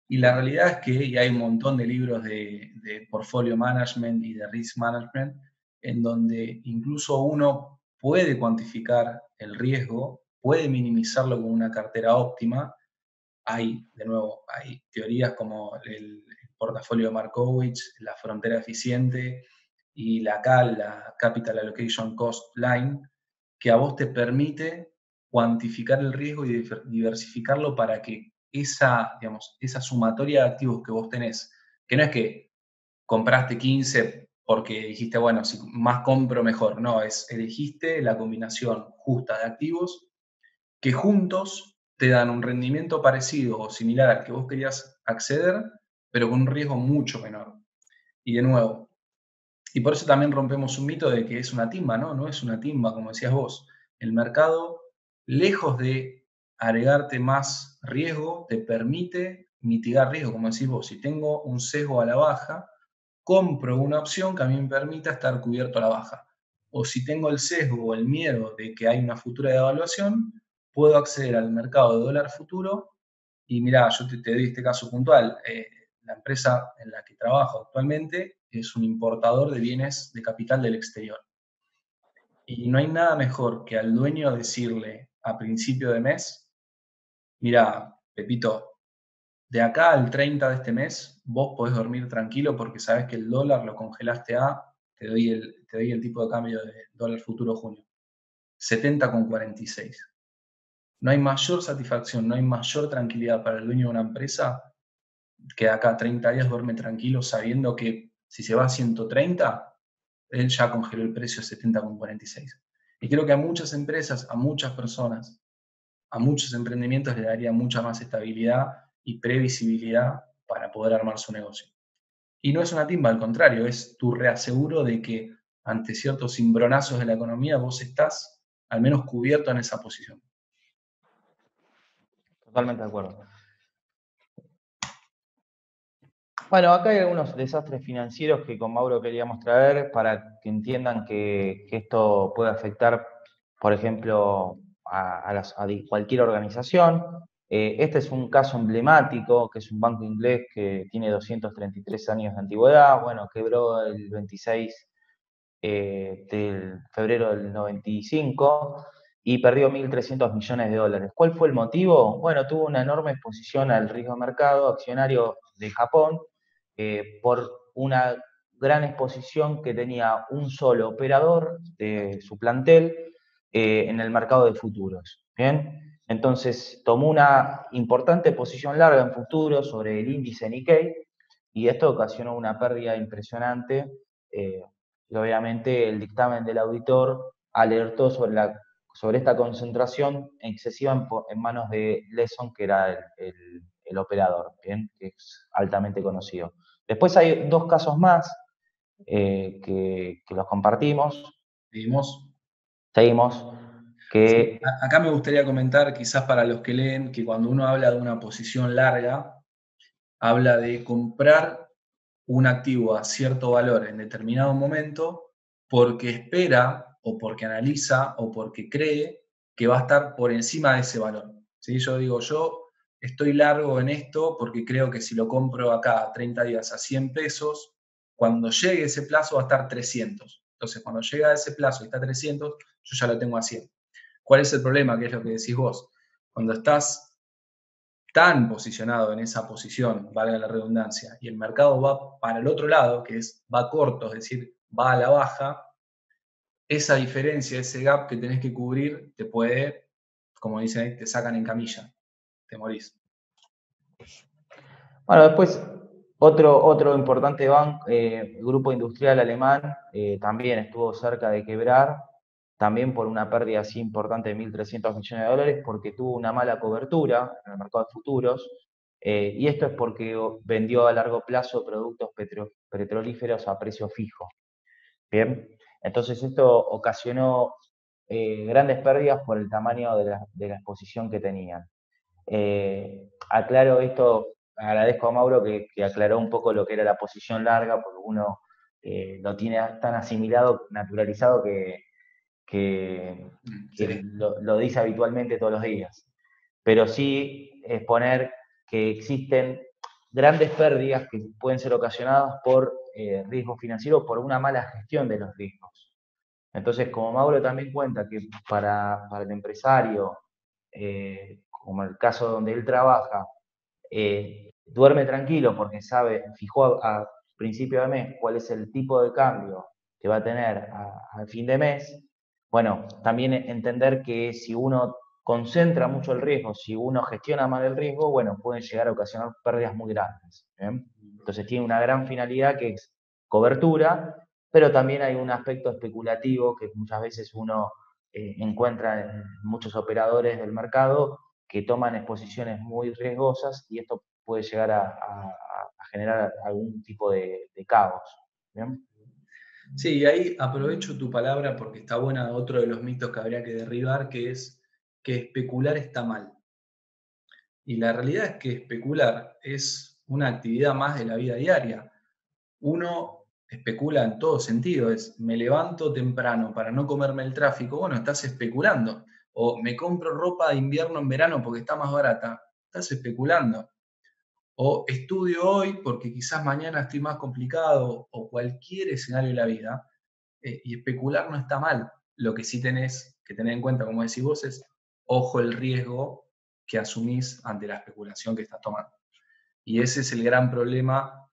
Y la realidad es que y hay un montón de libros de portfolio management y de risk management, en donde incluso uno puede cuantificar el riesgo, puede minimizarlo con una cartera óptima. De nuevo, hay teorías como el portafolio de Markowitz, la frontera eficiente y la CAL, la Capital Allocation Cost Line, que a vos te permite cuantificar el riesgo y diversificarlo para que digamos, esa sumatoria de activos que vos tenés, que no es que compraste 15 porque dijiste, bueno, si más compro mejor, no, elegiste la combinación justa de activos que juntos te dan un rendimiento parecido o similar al que vos querías acceder, pero con un riesgo mucho menor. Y de nuevo, y por eso también rompemos un mito de que es una timba, ¿no? No es una timba, como decías vos. El mercado, lejos de agregarte más riesgo, te permite mitigar riesgo, como decís vos. Si tengo un sesgo a la baja, compro una opción que a mí me permita estar cubierto a la baja. O si tengo el sesgo o el miedo de que hay una futura devaluación, puedo acceder al mercado de dólar futuro. Y mira, yo te doy este caso puntual. La empresa en la que trabajo actualmente es un importador de bienes de capital del exterior. Y no hay nada mejor que al dueño decirle a principio de mes, mira, Pepito, de acá al 30 de este mes, vos podés dormir tranquilo porque sabes que el dólar lo congelaste te doy el tipo de cambio de dólar futuro junio, 70,46. No hay mayor satisfacción, no hay mayor tranquilidad para el dueño de una empresa que de acá a 30 días duerme tranquilo sabiendo que si se va a 130, él ya congeló el precio a 70,46. Y creo que a muchas empresas, a muchas personas, a muchos emprendimientos le daría mucha más estabilidad y previsibilidad para poder armar su negocio. Y no es una timba, al contrario, es tu reaseguro de que ante ciertos cimbronazos de la economía vos estás al menos cubierto en esa posición. Totalmente de acuerdo. Bueno, acá hay algunos desastres financieros que con Mauro queríamos traer para que entiendan que esto puede afectar, por ejemplo, a cualquier organización. Este es un caso emblemático, que es un banco inglés que tiene 233 años de antigüedad. Bueno, quebró el 26 de febrero del 95 y perdió 1.300 millones de dólares. ¿Cuál fue el motivo? Bueno, tuvo una enorme exposición al riesgo de mercado accionario de Japón por una gran exposición que tenía un solo operador de su plantel en el mercado de futuros. ¿Bien? Entonces tomó una importante posición larga en futuros sobre el índice Nikkei y esto ocasionó una pérdida impresionante. Y obviamente el dictamen del auditor alertó sobre esta concentración excesiva en manos de Leson, que era el operador, ¿bien? Que es altamente conocido. Después hay dos casos más que los compartimos. ¿Seguimos? Seguimos. Sí. Acá me gustaría comentar, quizás para los que leen, que cuando uno habla de una posición larga, habla de comprar un activo a cierto valor en determinado momento porque espera o porque analiza o porque cree que va a estar por encima de ese valor. ¿Sí? Yo digo, yo estoy largo en esto porque creo que si lo compro acá a 30 días a 100 pesos, cuando llegue ese plazo va a estar 300. Entonces, cuando llega ese plazo y está a 300, yo ya lo tengo a 100. ¿Cuál es el problema? ¿Qué es lo que decís vos? Cuando estás tan posicionado en esa posición, valga la redundancia, y el mercado va para el otro lado, que es va corto, es decir, va a la baja, esa diferencia, ese gap que tenés que cubrir, te puede, como dicen ahí, te sacan en camilla, te morís. Bueno, después otro importante banco, grupo industrial alemán, también estuvo cerca de quebrar, también por una pérdida así importante de 1.300 millones de dólares, porque tuvo una mala cobertura en el mercado de futuros, y esto es porque vendió a largo plazo productos petrolíferos a precio fijo. Bien, entonces esto ocasionó grandes pérdidas por el tamaño de la exposición que tenían. Aclaro esto, agradezco a Mauro que aclaró un poco lo que era la posición larga, porque uno lo tiene tan asimilado, naturalizado, que Sí. lo dice habitualmente todos los días. Pero sí exponer que existen grandes pérdidas que pueden ser ocasionadas por riesgo financiero, por una mala gestión de los riesgos. Entonces, como Mauro también cuenta que para el empresario, como el caso donde él trabaja, duerme tranquilo porque sabe, fijó a principio de mes cuál es el tipo de cambio que va a tener al fin de mes. Bueno, también entender que si uno concentra mucho el riesgo, si uno gestiona mal el riesgo, bueno, pueden llegar a ocasionar pérdidas muy grandes. ¿Bien? Entonces tiene una gran finalidad que es cobertura, pero también hay un aspecto especulativo que muchas veces uno encuentra en muchos operadores del mercado que toman exposiciones muy riesgosas y esto puede llegar a generar algún tipo de caos. ¿Bien? Sí, ahí aprovecho tu palabra porque está buena otro de los mitos que habría que derribar, que es que especular está mal. Y la realidad es que especular es una actividad más de la vida diaria. Uno especula en todo sentido, es me levanto temprano para no comerme el tráfico, bueno, estás especulando. O me compro ropa de invierno en verano porque está más barata, estás especulando. O estudio hoy porque quizás mañana estoy más complicado o cualquier escenario de la vida. Y especular no está mal. Lo que sí tenés que tener en cuenta, como decís vos, es ojo el riesgo que asumís ante la especulación que estás tomando. Y ese es el gran problema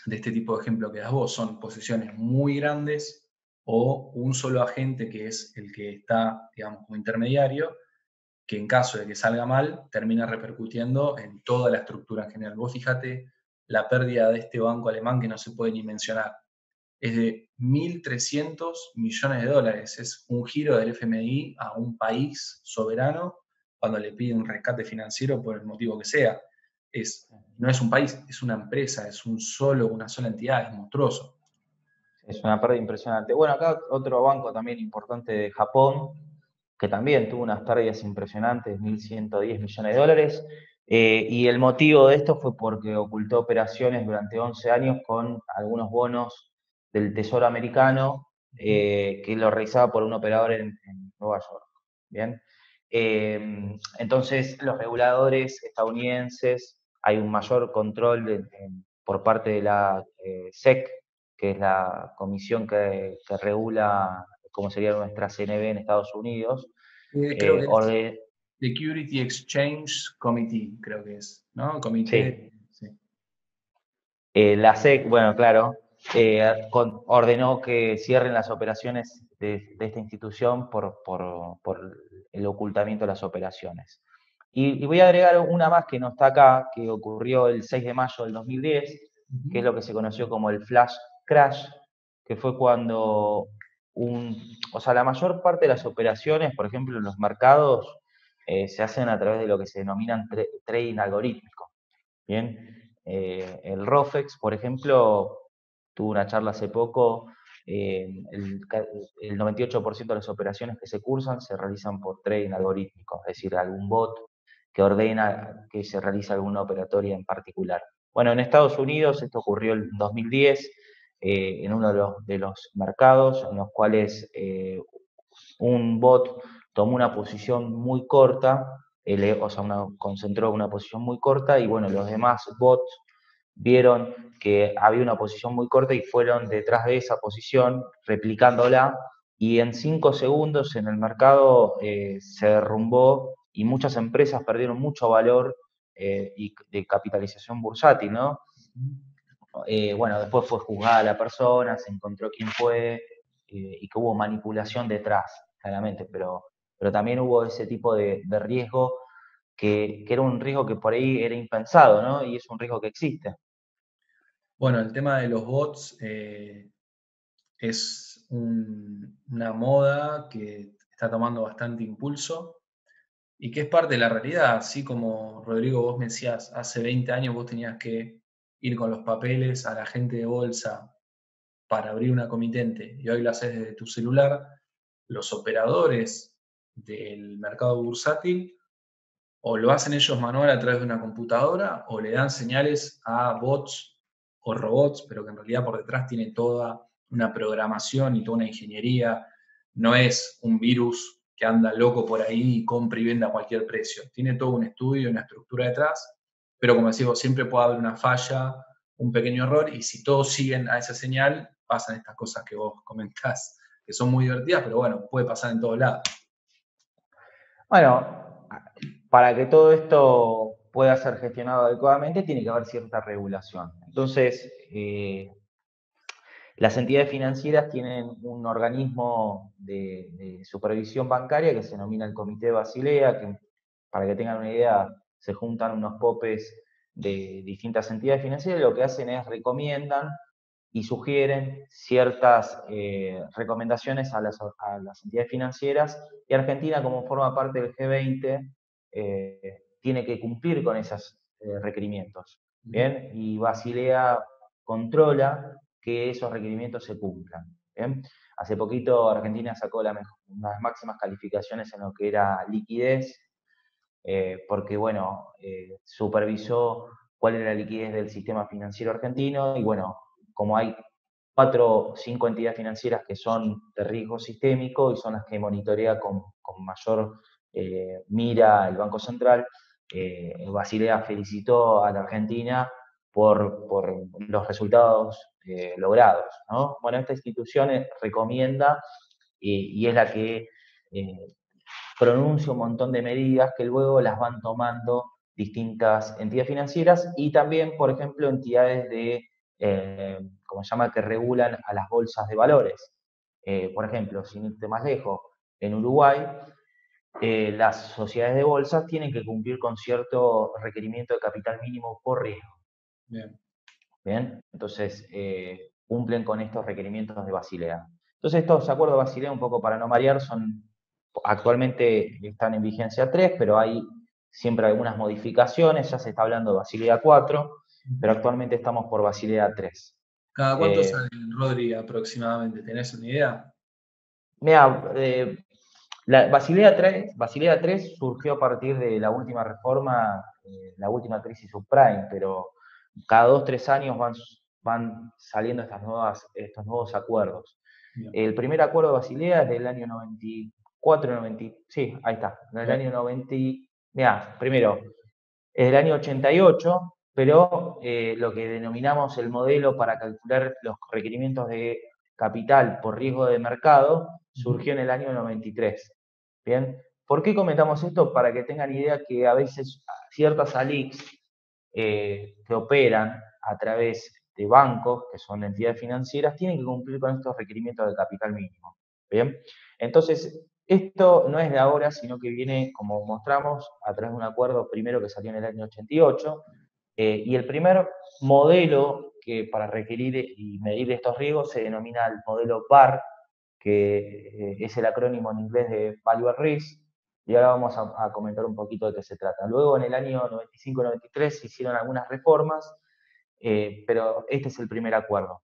de este tipo de ejemplo que das vos. Son posiciones muy grandes o un solo agente que es el que está, digamos, como intermediario, que en caso de que salga mal, termina repercutiendo en toda la estructura en general. Vos fíjate la pérdida de este banco alemán que no se puede ni mencionar. Es de 1.300 millones de dólares. Es un giro del FMI a un país soberano cuando le pide un rescate financiero por el motivo que sea. No es un país, es una empresa, es una sola entidad, es monstruoso. Es una pérdida impresionante. Bueno, acá otro banco también importante de Japón, que también tuvo unas pérdidas impresionantes, 1.110 millones de dólares. Y el motivo de esto fue porque ocultó operaciones durante 11 años con algunos bonos del Tesoro americano que lo realizaba por un operador en Nueva York. ¿Bien? Entonces, los reguladores estadounidenses, hay un mayor control por parte de la SEC, que es la comisión que regula cómo sería nuestra CNB en Estados Unidos. Creo que es Security Exchange Committee, creo que es, ¿no? Comité. Sí. La SEC, bueno, claro, ordenó que cierren las operaciones de esta institución por el ocultamiento de las operaciones. Y voy a agregar una más que no está acá, que ocurrió el 6 de mayo del 2010, que es lo que se conoció como el flash crash, que fue cuando la mayor parte de las operaciones, por ejemplo, en los mercados, se hacen a través de lo que se denominan trading algorítmico. Bien, el ROFEX, por ejemplo, tuvo una charla hace poco, el 98% de las operaciones que se cursan se realizan por trading algorítmico, es decir, algún bot que ordena que se realice alguna operatoria en particular. Bueno, en Estados Unidos esto ocurrió en 2010, en uno de los mercados en los cuales un bot tomó una posición muy corta, o sea, concentró una posición muy corta y bueno, los demás bots vieron que había una posición muy corta y fueron detrás de esa posición replicándola y en 5 segundos en el mercado se derrumbó y muchas empresas perdieron mucho valor y de capitalización bursátil, ¿no? Bueno, después fue juzgada la persona, se encontró quién fue y que hubo manipulación detrás, claramente, pero también hubo ese tipo de riesgo que era un riesgo que por ahí era impensado, ¿no? Y es un riesgo que existe. Bueno, el tema de los bots es una moda que está tomando bastante impulso y que es parte de la realidad. Así como, Rodrigo, vos me decías, hace 20 años vos tenías que ir con los papeles a la gente de bolsa para abrir una comitente y hoy lo haces desde tu celular, los operadores del mercado bursátil o lo hacen ellos manual a través de una computadora o le dan señales a bots o robots, pero que en realidad por detrás tiene toda una programación y toda una ingeniería. No es un virus que anda loco por ahí y compra y vende a cualquier precio. Tiene todo un estudio y una estructura detrás, pero como decimos, siempre puede haber una falla, un pequeño error, y si todos siguen a esa señal, pasan estas cosas que vos comentás, que son muy divertidas, pero bueno, puede pasar en todos lados. Bueno, para que todo esto pueda ser gestionado adecuadamente, tiene que haber cierta regulación. Entonces, las entidades financieras tienen un organismo de supervisión bancaria que se denomina el Comité de Basilea, que para que tengan una idea, se juntan unos popes de distintas entidades financieras y lo que hacen es recomiendan y sugieren ciertas recomendaciones a las entidades financieras y Argentina, como forma parte del G20, tiene que cumplir con esos requerimientos. ¿Bien? Y Basilea controla que esos requerimientos se cumplan. ¿Bien? Hace poquito Argentina sacó las máximas calificaciones en lo que era liquidez, porque bueno, supervisó cuál era la liquidez del sistema financiero argentino y bueno, como hay 4 o 5 entidades financieras que son de riesgo sistémico y son las que monitorea con mayor mira el Banco Central, Basilea felicitó a la Argentina por los resultados logrados, ¿no? Bueno, esta institución recomienda y es la que pronuncia un montón de medidas que luego las van tomando distintas entidades financieras y también, por ejemplo, entidades como se llama, que regulan a las bolsas de valores. Por ejemplo, sin irte más lejos, en Uruguay, las sociedades de bolsas tienen que cumplir con cierto requerimiento de capital mínimo por riesgo. Bien. Bien, entonces cumplen con estos requerimientos de Basilea. Entonces estos acuerdos de Basilea, un poco para no marear, actualmente están en vigencia 3, pero hay siempre algunas modificaciones, ya se está hablando de Basilea 4, pero actualmente estamos por Basilea 3. ¿Cada cuánto salen, Rodri, aproximadamente? ¿Tenés una idea? Mira, la Basilea 3 surgió a partir de la última reforma, la última crisis subprime, pero cada 2-3 años van saliendo estos nuevos acuerdos. Bien. El primer acuerdo de Basilea es del año 94, 90, sí, ahí está, del año 90, mira, primero, es del año 88, pero lo que denominamos el modelo para calcular los requerimientos de capital por riesgo de mercado surgió en el año 93. ¿Bien? ¿Por qué comentamos esto? Para que tengan idea que a veces ciertas ALICs que operan a través de bancos, que son entidades financieras, tienen que cumplir con estos requerimientos de capital mínimo. ¿Bien? Entonces, esto no es de ahora, sino que viene, como mostramos, a través de un acuerdo primero que salió en el año 88, y el primer modelo que para requerir y medir estos riesgos se denomina el modelo VAR, que es el acrónimo en inglés de Value at Risk, y ahora vamos a comentar un poquito de qué se trata. Luego, en el año 95-93 se hicieron algunas reformas, pero este es el primer acuerdo.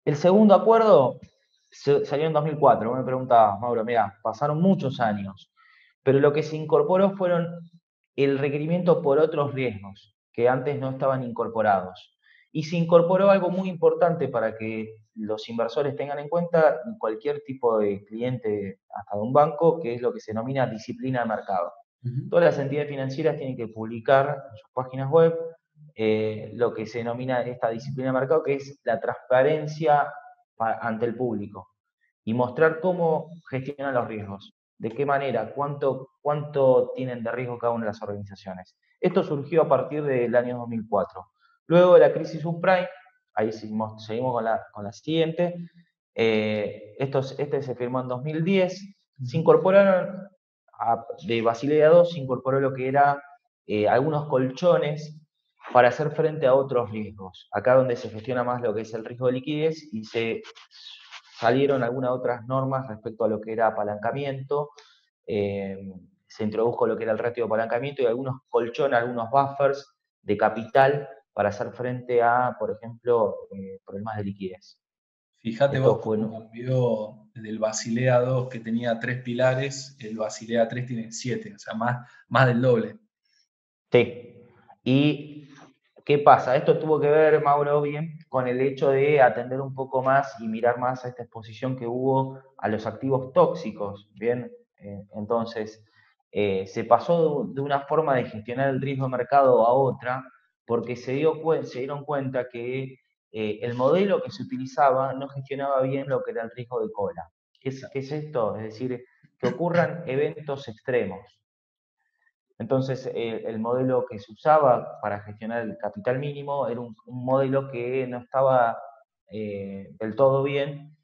El segundo acuerdo salió en 2004. Vos me preguntabas, Mauro, mira, pasaron muchos años, pero lo que se incorporó fueron el requerimiento por otros riesgos. que antes no estaban incorporados. Y se incorporó algo muy importante para que los inversores tengan en cuenta en cualquier tipo de cliente, hasta de un banco, que es lo que se denomina disciplina de mercado. Todas las entidades financieras tienen que publicar en sus páginas web lo que se denomina esta disciplina de mercado, que es la transparencia ante el público y mostrar cómo gestionan los riesgos, de qué manera, cuánto tienen de riesgo cada una de las organizaciones. Esto surgió a partir del año 2004. Luego de la crisis subprime, ahí seguimos con la siguiente, este se firmó en 2010, se incorporaron, de Basilea II se incorporó lo que era algunos colchones para hacer frente a otros riesgos. Acá donde se gestiona más lo que es el riesgo de liquidez y se salieron algunas otras normas respecto a lo que era apalancamiento, se introdujo lo que era el ratio de apalancamiento y algunos colchones, algunos buffers de capital para hacer frente a, por ejemplo, problemas de liquidez. Fíjate vos cómo cambió del Basilea II, que tenía 3 pilares, el Basilea III tiene 7, o sea, más del doble. Sí. ¿Y qué pasa? Esto tuvo que ver, Mauro, bien, con el hecho de atender un poco más y mirar más a esta exposición que hubo a los activos tóxicos, ¿bien? Entonces, se pasó de una forma de gestionar el riesgo de mercado a otra, porque se dieron cuenta que el modelo que se utilizaba no gestionaba bien lo que era el riesgo de cola. ¿Qué es esto? Es decir, que ocurran eventos extremos. Entonces, el modelo que se usaba para gestionar el capital mínimo era un modelo que no estaba del todo bien.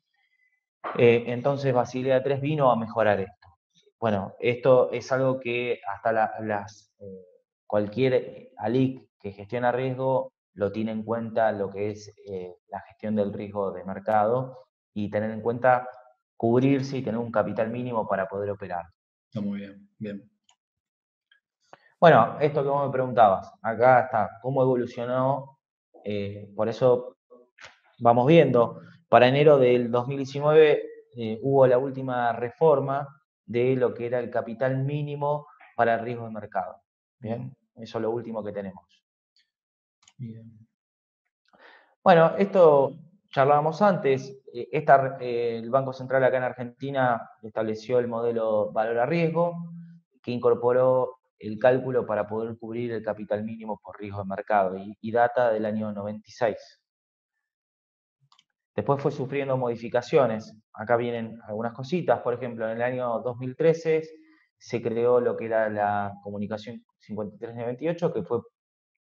Entonces, Basilea III vino a mejorar esto. Bueno, esto es algo que hasta cualquier ALIC que gestiona riesgo lo tiene en cuenta lo que es la gestión del riesgo de mercado y tener en cuenta cubrirse y tener un capital mínimo para poder operar. Está muy bien, bien. Bueno, esto que vos me preguntabas, acá está, cómo evolucionó, por eso vamos viendo, para enero del 2019 hubo la última reforma de lo que era el capital mínimo para el riesgo de mercado. Bien, eso es lo último que tenemos. Bien. Bueno, esto charlábamos antes, el Banco Central acá en Argentina estableció el modelo valor a riesgo, que incorporó el cálculo para poder cubrir el capital mínimo por riesgo de mercado y data del año 96. Después fue sufriendo modificaciones. Acá vienen algunas cositas. Por ejemplo, en el año 2013 se creó lo que era la comunicación 5398, que fue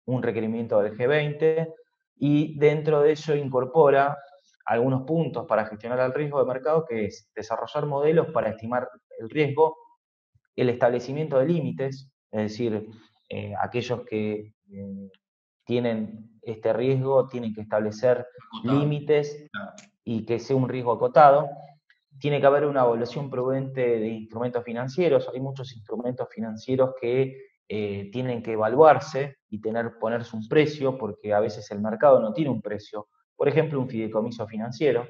un requerimiento del G20, y dentro de ello incorpora algunos puntos para gestionar el riesgo de mercado, que es desarrollar modelos para estimar el riesgo, el establecimiento de límites, es decir, aquellos que tienen este riesgo tienen que establecer límites y que sea un riesgo acotado. Tiene que haber una evaluación prudente de instrumentos financieros. Hay muchos instrumentos financieros que tienen que evaluarse y ponerse un precio, porque a veces el mercado no tiene un precio. Por ejemplo, un fideicomiso financiero,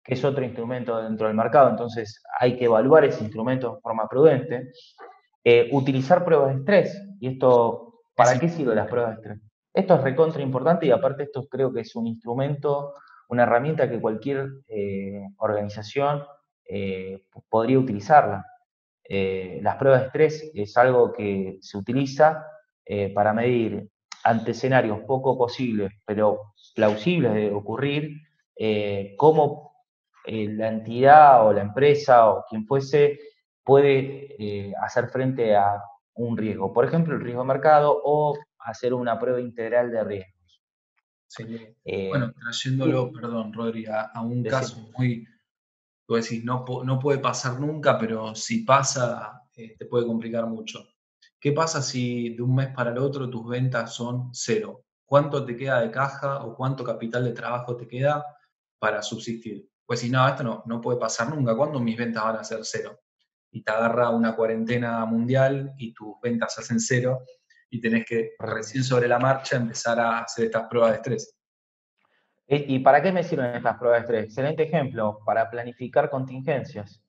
que es otro instrumento dentro del mercado, entonces hay que evaluar ese instrumento de forma prudente. Utilizar pruebas de estrés, y esto, ¿para qué sirven las pruebas de estrés? Esto es recontra importante y aparte esto creo que es un instrumento, una herramienta que cualquier organización podría utilizarla. Las pruebas de estrés es algo que se utiliza para medir ante escenarios poco posibles, pero plausibles de ocurrir, cómo la entidad o la empresa o quien fuese puede hacer frente a un riesgo. Por ejemplo, el riesgo de mercado o hacer una prueba integral de riesgos. Sí. Bueno, trayéndolo, perdón, Rodri, a un caso muy, tú decís, no puede pasar nunca, pero si pasa, te puede complicar mucho. ¿Qué pasa si de un mes para el otro tus ventas son 0? ¿Cuánto te queda de caja o cuánto capital de trabajo te queda para subsistir? Pues si no, esto no puede pasar nunca. ¿Cuándo mis ventas van a ser 0? Y te agarra una cuarentena mundial y tus ventas hacen 0 y tenés que recién sobre la marcha empezar a hacer estas pruebas de estrés. ¿Y para qué me sirven estas pruebas de estrés? Excelente ejemplo, para planificar contingencias.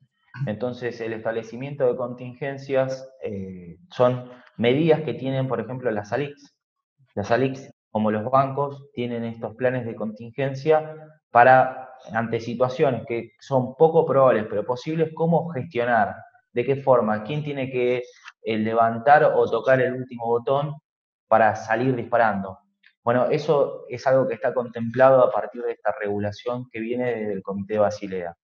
Entonces, el establecimiento de contingencias son medidas que tienen, por ejemplo, las ALICs. Las ALICs, como los bancos, tienen estos planes de contingencia para, ante situaciones que son poco probables pero posibles, cómo gestionar, de qué forma, quién tiene que levantar o tocar el último botón para salir disparando. Bueno, eso es algo que está contemplado a partir de esta regulación que viene del Comité de Basilea.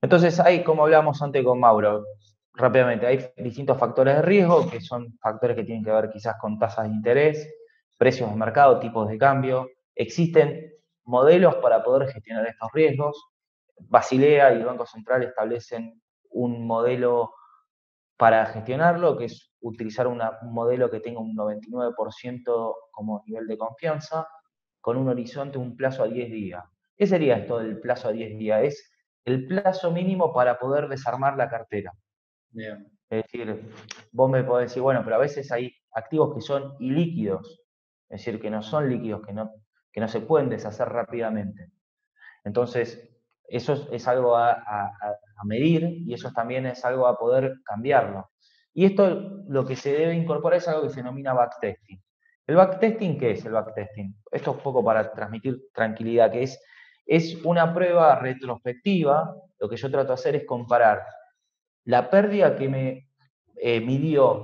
Entonces, hay, como hablábamos antes con Mauro, rápidamente, hay distintos factores de riesgo, que son factores que tienen que ver quizás con tasas de interés, precios de mercado, tipos de cambio. Existen modelos para poder gestionar estos riesgos. Basilea y el Banco Central establecen un modelo para gestionarlo, que es utilizar un modelo que tenga un 99% como nivel de confianza, con un horizonte, un plazo a 10 días. ¿Qué sería esto del plazo a 10 días? Es el plazo mínimo para poder desarmar la cartera. Bien. Es decir, vos me podés decir, bueno, pero a veces hay activos que son ilíquidos, es decir, que no son líquidos, que no se pueden deshacer rápidamente. Entonces, eso es algo a medir y eso también es algo a poder cambiarlo. Y esto lo que se debe incorporar es algo que se denomina backtesting. ¿El backtesting qué es el backtesting? Esto es un poco para transmitir tranquilidad, que es una prueba retrospectiva. Lo que yo trato de hacer es comparar la pérdida que me midió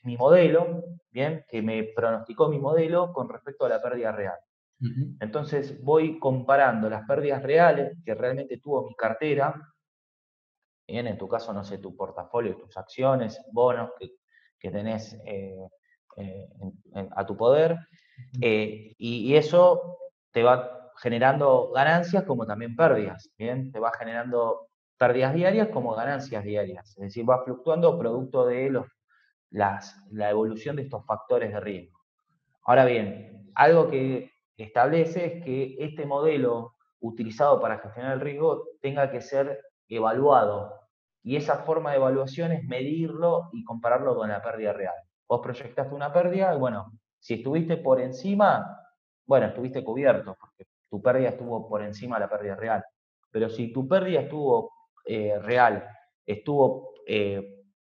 mi modelo, ¿bien? Que me pronosticó mi modelo con respecto a la pérdida real. Entonces voy comparando las pérdidas reales que realmente tuvo mi cartera, bien, en tu caso, no sé, tu portafolio, tus acciones, bonos que tenés a tu poder, y eso te va generando ganancias como también pérdidas, bien, te va generando pérdidas diarias como ganancias diarias, es decir, va fluctuando producto de la evolución de estos factores de riesgo. Ahora bien, algo que establece es que este modelo utilizado para gestionar el riesgo tenga que ser evaluado. Y esa forma de evaluación es medirlo y compararlo con la pérdida real. Vos proyectaste una pérdida y bueno, si estuviste por encima, bueno, estuviste cubierto, porque tu pérdida estuvo por encima de la pérdida real. Pero si tu pérdida estuvo real, estuvo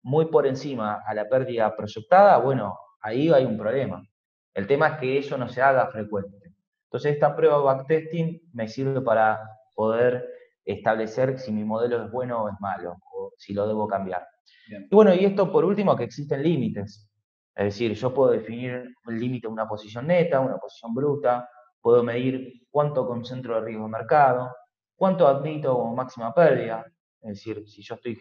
muy por encima a la pérdida proyectada, bueno, ahí hay un problema. El tema es que eso no se haga frecuente. Entonces, esta prueba backtesting me sirve para poder establecer si mi modelo es bueno o es malo, o si lo debo cambiar. Bien. Y bueno, y esto por último, que existen límites. Es decir, yo puedo definir un límite de una posición neta, una posición bruta, puedo medir cuánto concentro de riesgo de mercado, cuánto admito como máxima pérdida. Es decir, si yo estoy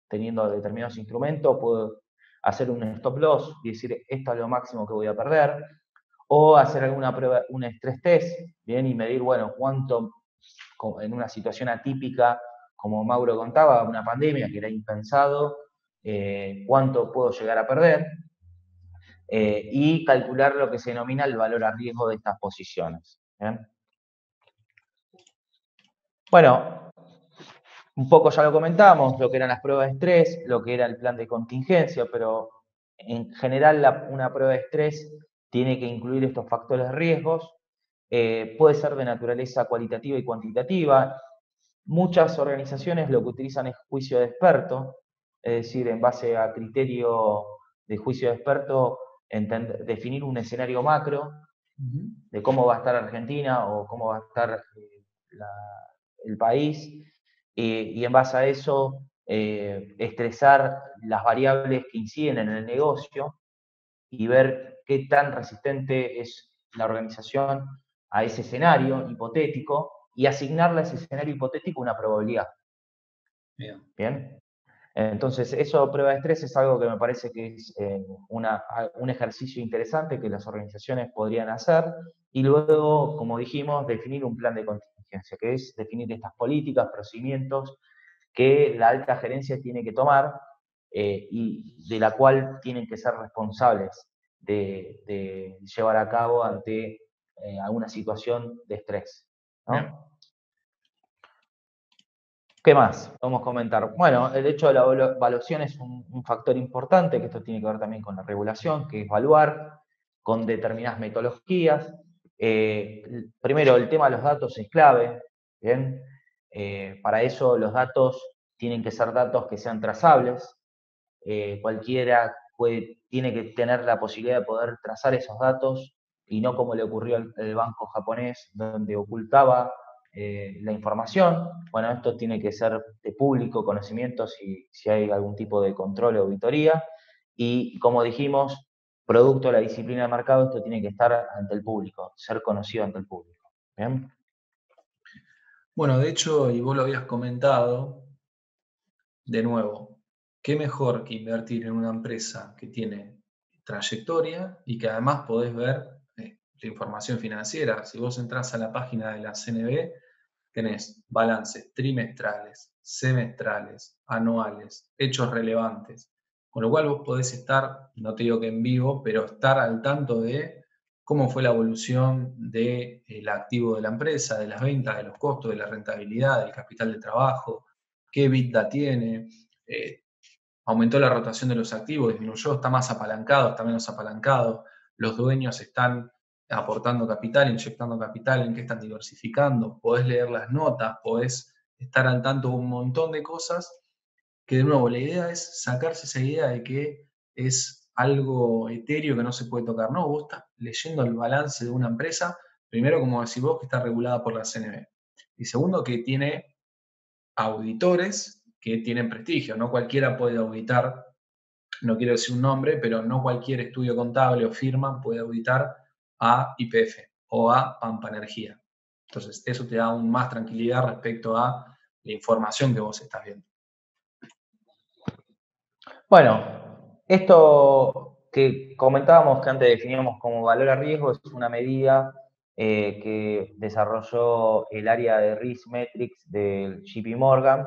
teniendo determinados instrumentos, puedo hacer un stop loss y decir, esto es lo máximo que voy a perder, o hacer alguna prueba, un stress test, bien, y medir, bueno, cuánto, en una situación atípica, como Mauro contaba, una pandemia que era impensado, cuánto puedo llegar a perder, y calcular lo que se denomina el valor a riesgo de estas posiciones. ¿Bien? Bueno, un poco ya lo comentamos, lo que eran las pruebas de estrés, lo que era el plan de contingencia, pero en general una prueba de estrés tiene que incluir estos factores de riesgos, puede ser de naturaleza cualitativa y cuantitativa. Muchas organizaciones lo que utilizan es juicio de experto, es decir, en base a criterio de juicio de experto, definir un escenario macro de cómo va a estar Argentina o cómo va a estar el país, y en base a eso estresar las variables que inciden en el negocio y ver qué tan resistente es la organización a ese escenario hipotético y asignarle a ese escenario hipotético una probabilidad. Bien. Entonces, eso, prueba de estrés, es algo que me parece que es un ejercicio interesante que las organizaciones podrían hacer. Y luego, como dijimos, definir un plan de contingencia, que es definir estas políticas, procedimientos que la alta gerencia tiene que tomar y de la cual tienen que ser responsables de llevar a cabo ante alguna situación de estrés, ¿no? ¿Qué más podemos comentar? Bueno, el hecho de la evaluación es un factor importante, que esto tiene que ver también con la regulación, que es evaluar con determinadas metodologías. Primero, el tema de los datos es clave, ¿bien? Para eso los datos tienen que ser datos que sean trazables. tiene que tener la posibilidad de poder trazar esos datos y no como le ocurrió al banco japonés, donde ocultaba la información. Bueno, esto tiene que ser de público conocimiento si hay algún tipo de control o auditoría. Y como dijimos, producto de la disciplina de mercado, esto tiene que estar ante el público, ser conocido ante el público. ¿Bien? Bueno, de hecho, y vos lo habías comentado, de nuevo, ¿qué mejor que invertir en una empresa que tiene trayectoria y que además podés ver la información financiera? Si vos entrás a la página de la CNB, tenés balances trimestrales, semestrales, anuales, hechos relevantes, con lo cual vos podés estar, no te digo que en vivo, pero estar al tanto de cómo fue la evolución del activo de la empresa, de las ventas, de los costos, de la rentabilidad, del capital de trabajo, qué EBITDA tiene, aumentó la rotación de los activos, disminuyó, está más apalancado, está menos apalancado, los dueños están aportando capital, inyectando capital, en qué están diversificando, podés leer las notas, podés estar al tanto de un montón de cosas, que de nuevo la idea es sacarse esa idea de que es algo etéreo que no se puede tocar. No, vos estás leyendo el balance de una empresa, primero, como decís vos, que está regulada por la CNB, y segundo, que tiene auditores que tienen prestigio, no cualquiera puede auditar, no quiero decir un nombre, pero no cualquier estudio contable o firma puede auditar a YPF o a Pampa Energía. Entonces, eso te da aún más tranquilidad respecto a la información que vos estás viendo. Bueno, esto que comentábamos, que antes definíamos como valor a riesgo, es una medida que desarrolló el área de Risk Metrics del JP Morgan,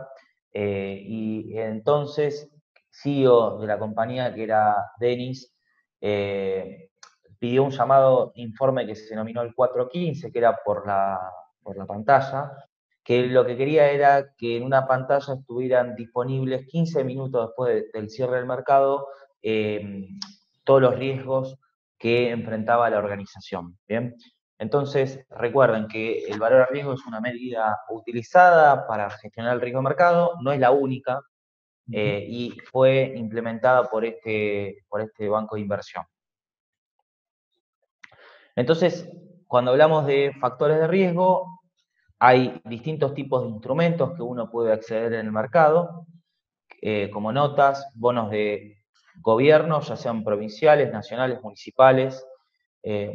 y entonces CEO de la compañía, que era Dennis, pidió un llamado informe que se denominó el 415, que era por la pantalla, que lo que quería era que en una pantalla estuvieran disponibles 15 minutos después del cierre del mercado todos los riesgos que enfrentaba la organización. ¿Bien? Entonces, recuerden que el valor a riesgo es una medida utilizada para gestionar el riesgo de mercado, no es la única, y fue implementada por este banco de inversión. Entonces, cuando hablamos de factores de riesgo, hay distintos tipos de instrumentos que uno puede acceder en el mercado, como notas, bonos de gobierno, ya sean provinciales, nacionales, municipales,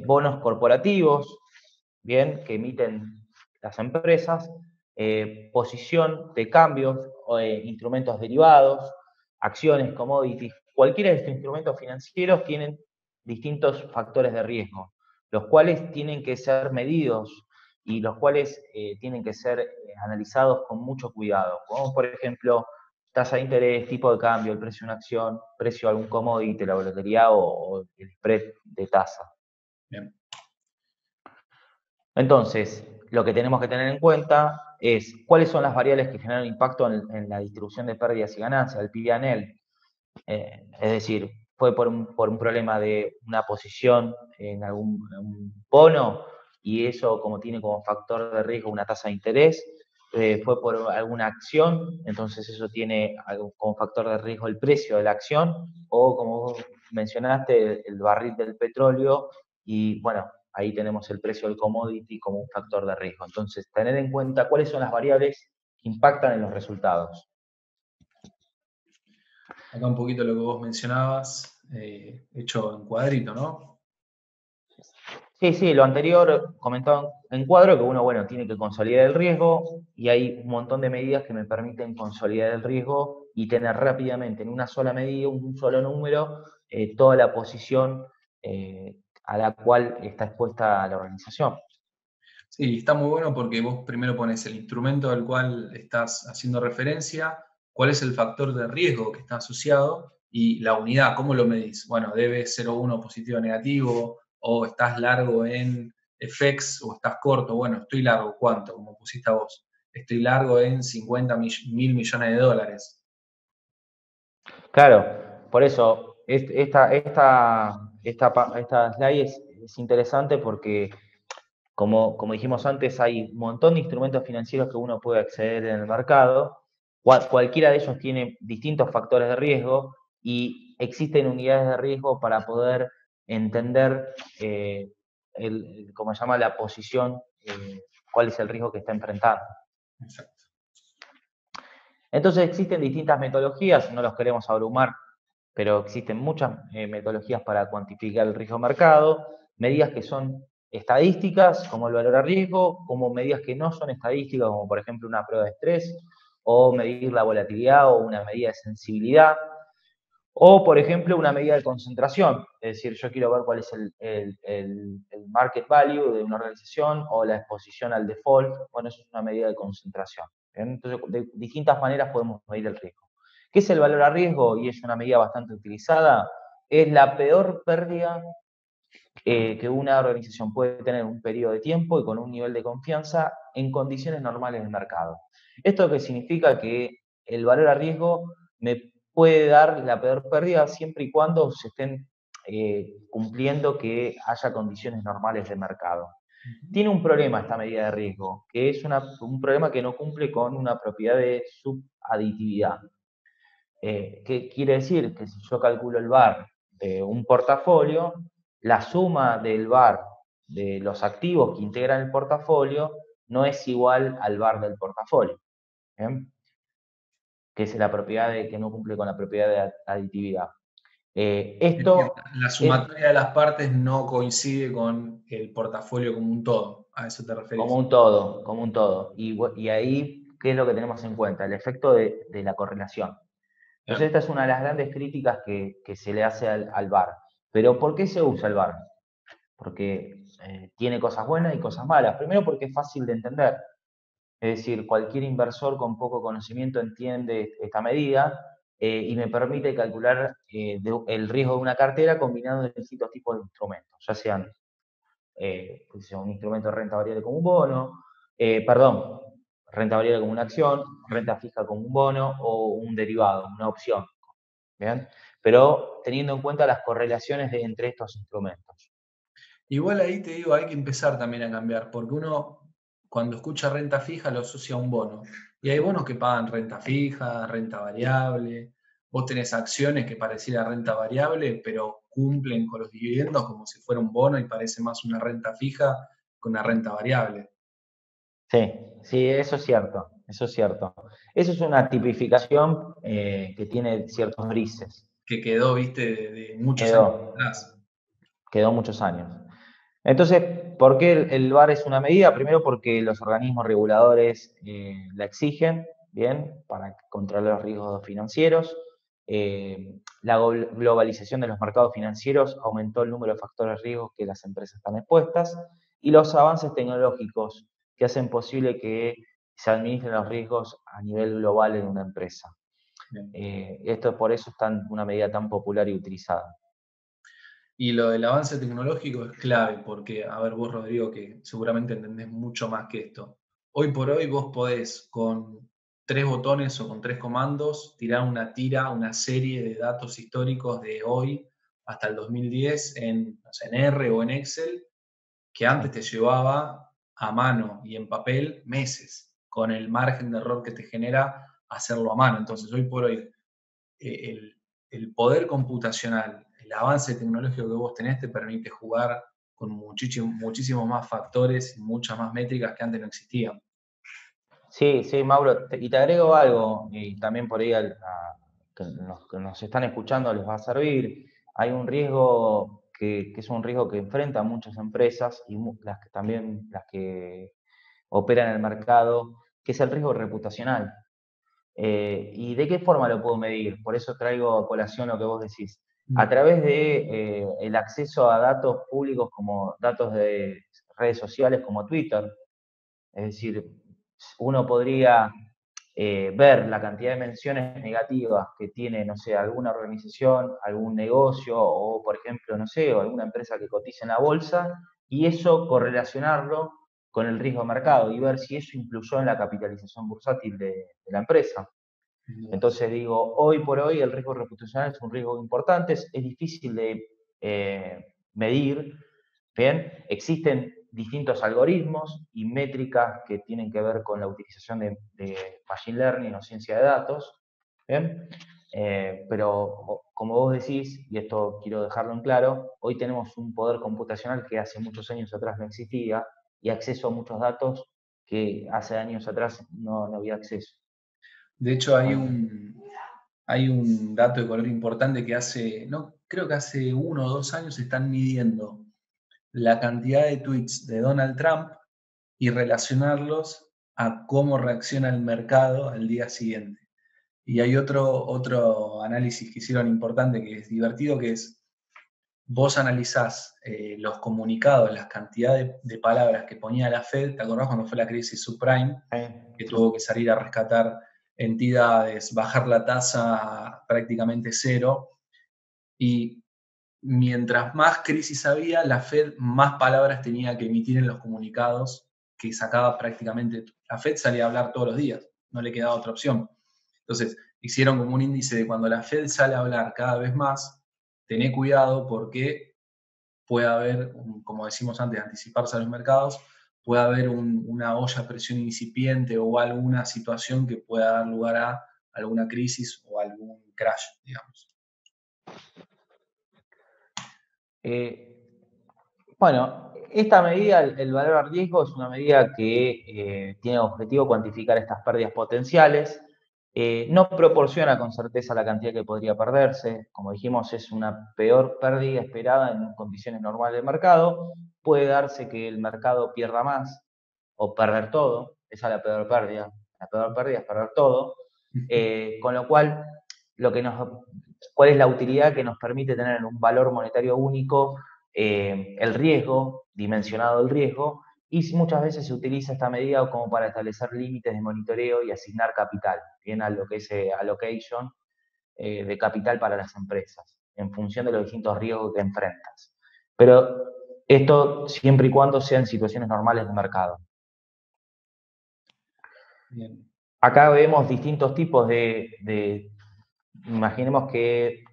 bonos corporativos, bien, que emiten las empresas, posición de cambios, instrumentos derivados, acciones, commodities. Cualquiera de estos instrumentos financieros tienen distintos factores de riesgo, los cuales tienen que ser medidos y los cuales tienen que ser analizados con mucho cuidado, como por ejemplo tasa de interés, tipo de cambio, el precio de una acción, precio de algún commodity, la volatilidad o el spread de tasa. Bien. Entonces, lo que tenemos que tener en cuenta es cuáles son las variables que generan impacto en la distribución de pérdidas y ganancias, el P&L. Es decir, fue por un problema de una posición en algún bono y eso como tiene como factor de riesgo una tasa de interés, fue por alguna acción, entonces eso tiene como factor de riesgo el precio de la acción, o como vos mencionaste, el barril del petróleo, y bueno, ahí tenemos el precio del commodity como un factor de riesgo. Entonces, tener en cuenta cuáles son las variables que impactan en los resultados. Acá un poquito lo que vos mencionabas, hecho en cuadrito, ¿no? Sí, lo anterior comentado en cuadro, que uno, bueno, tiene que consolidar el riesgo, y hay un montón de medidas que me permiten consolidar el riesgo y tener rápidamente en una sola medida, un solo número, toda la posición a la cual está expuesta la organización. Sí, está muy bueno porque vos primero pones el instrumento al cual estás haciendo referencia, cuál es el factor de riesgo que está asociado y la unidad, ¿cómo lo medís? Bueno, debe 0,1 positivo o negativo, o estás largo en FX o estás corto. Bueno, estoy largo, ¿cuánto? Como pusiste a vos. Estoy largo en 50.000 millones de dólares. Claro, por eso esta slide es interesante porque, como dijimos antes, hay un montón de instrumentos financieros que uno puede acceder en el mercado. Cualquiera de ellos tiene distintos factores de riesgo y existen unidades de riesgo para poder entender, como se llama, la posición, cuál es el riesgo que está enfrentando. Exacto. Entonces existen distintas metodologías, no los queremos abrumar, pero existen muchas metodologías para cuantificar el riesgo de mercado, medidas que son estadísticas, como el valor a riesgo, como medidas que no son estadísticas, como por ejemplo una prueba de estrés, o medir la volatilidad, o una medida de sensibilidad, o por ejemplo una medida de concentración, es decir, yo quiero ver cuál es el market value de una organización, o la exposición al default, bueno, eso es una medida de concentración. ¿Bien? Entonces, de distintas maneras podemos medir el riesgo. ¿Qué es el valor a riesgo? Y es una medida bastante utilizada. Es la peor pérdida que una organización puede tener en un periodo de tiempo y con un nivel de confianza en condiciones normales del mercado. ¿Esto qué significa? Que el valor a riesgo me puede dar la peor pérdida siempre y cuando se estén cumpliendo que haya condiciones normales de mercado. Tiene un problema esta medida de riesgo, que es un problema que no cumple con una propiedad de subaditividad. ¿Qué quiere decir? Que si yo calculo el VaR de un portafolio, la suma del VaR de los activos que integran el portafolio no es igual al VaR del portafolio. ¿Bien? Que es la propiedad que no cumple con la propiedad de aditividad. La sumatoria de las partes no coincide con el portafolio como un todo. ¿A eso te referís? Como un todo, como un todo. Y ahí, ¿qué es lo que tenemos en cuenta? El efecto de la correlación. Entonces, esta es una de las grandes críticas que se le hace al VaR. Pero ¿por qué se usa el VaR? Porque tiene cosas buenas y cosas malas. Primero porque es fácil de entender. Es decir, cualquier inversor con poco conocimiento entiende esta medida y me permite calcular el riesgo de una cartera combinando distintos tipos de instrumentos, ya sean un instrumento de renta variable como un bono, renta variable como una acción, renta fija como un bono o un derivado, una opción. ¿Bien? Pero teniendo en cuenta las correlaciones entre estos instrumentos. Igual ahí te digo, hay que empezar también a cambiar, porque uno cuando escucha renta fija lo asocia a un bono. Y hay bonos que pagan renta fija, renta variable. Vos tenés acciones que pareciera renta variable, pero cumplen con los dividendos como si fuera un bono y parece más una renta fija que una renta variable. Sí, sí, eso es cierto, eso es cierto. Eso es una tipificación que tiene ciertos grises. Que quedó, viste, de muchos años atrás. Quedó muchos años. Entonces, ¿por qué el VaR es una medida? Primero porque los organismos reguladores la exigen, ¿bien? Para controlar los riesgos financieros. La globalización de los mercados financieros aumentó el número de factores de riesgo que las empresas están expuestas y los avances tecnológicos que hacen posible que se administren los riesgos a nivel global en una empresa. Esto por eso es una medida tan popular y utilizada. Y lo del avance tecnológico es clave, porque, a ver, vos, Rodrigo, que seguramente entendés mucho más que esto. Hoy por hoy vos podés, con 3 botones o con 3 comandos, tirar una serie de datos históricos de hoy hasta el 2010 no sé, en R o en Excel, que antes te llevaba a mano y en papel meses, con el margen de error que te genera hacerlo a mano. Entonces, hoy por hoy, el poder computacional, el avance tecnológico que vos tenés te permite jugar con muchísimos más factores y muchas más métricas que antes no existían. Sí, sí, Mauro, y te agrego algo, y también por ahí que los que nos están escuchando les va a servir. Hay un riesgo que es un riesgo que enfrentan muchas empresas y las que operan en el mercado, que es el riesgo reputacional. ¿Y de qué forma lo puedo medir? Por eso traigo a colación lo que vos decís. A través de el acceso a datos públicos como datos de redes sociales como Twitter. Es decir, uno podría ver la cantidad de menciones negativas que tiene, no sé, alguna organización, algún negocio o, por ejemplo, no sé, o alguna empresa que cotiza en la bolsa y eso correlacionarlo con el riesgo de mercado y ver si eso influyó en la capitalización bursátil de la empresa. Entonces digo, hoy por hoy el riesgo reputacional es un riesgo importante, es difícil de medir. Bien, existen distintos algoritmos y métricas que tienen que ver con la utilización de machine learning o ciencia de datos, ¿bien? Pero como vos decís, y esto quiero dejarlo en claro, hoy tenemos un poder computacional que hace muchos años atrás no existía y acceso a muchos datos que hace años atrás no había acceso. De hecho, hay un dato de color importante que creo que hace 1 o 2 años están midiendo la cantidad de tweets de Donald Trump y relacionarlos a cómo reacciona el mercado al día siguiente. Y hay otro análisis que hicieron importante, que es divertido, que es, vos analizás los comunicados, las cantidades de palabras que ponía la Fed. ¿Te acordás cuando fue la crisis subprime? Que tuvo que salir a rescatar entidades, bajar la tasa a prácticamente cero. Y mientras más crisis había, la Fed más palabras tenía que emitir en los comunicados que sacaba prácticamente. La Fed salía a hablar todos los días, no le quedaba otra opción. Entonces, hicieron como un índice de cuando la Fed sale a hablar cada vez más, tené cuidado porque puede haber, como decimos antes, anticiparse a los mercados, puede haber una olla a presión incipiente o alguna situación que pueda dar lugar a alguna crisis o algún crash, digamos. Bueno, esta medida, el valor a riesgo, es una medida que tiene objetivo cuantificar estas pérdidas potenciales. No proporciona con certeza la cantidad que podría perderse. Como dijimos, es una peor pérdida esperada en condiciones normales del mercado. Puede darse que el mercado pierda más o perder todo. Esa es la peor pérdida. La peor pérdida es perder todo. Con lo cual, ¿cuál es la utilidad que nos permite tener un valor monetario único? El riesgo, dimensionado el riesgo, y muchas veces se utiliza esta medida como para establecer límites de monitoreo y asignar capital, bien a lo que es allocation de capital para las empresas, en función de los distintos riesgos que enfrentas. Pero esto siempre y cuando sean situaciones normales de mercado. Bien. Acá vemos distintos tipos imaginemos que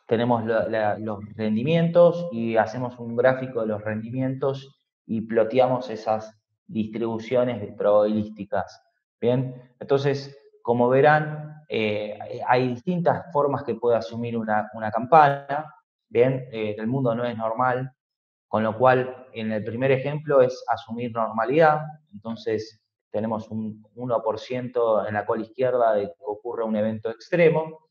tenemos los rendimientos y hacemos un gráfico de los rendimientos y ploteamos esas distribuciones probabilísticas. Bien, entonces, como verán, hay distintas formas que puede asumir una campana. Bien, el mundo no es normal, con lo cual en el primer ejemplo es asumir normalidad. Entonces, tenemos un 1% en la cola izquierda de que ocurra un evento extremo.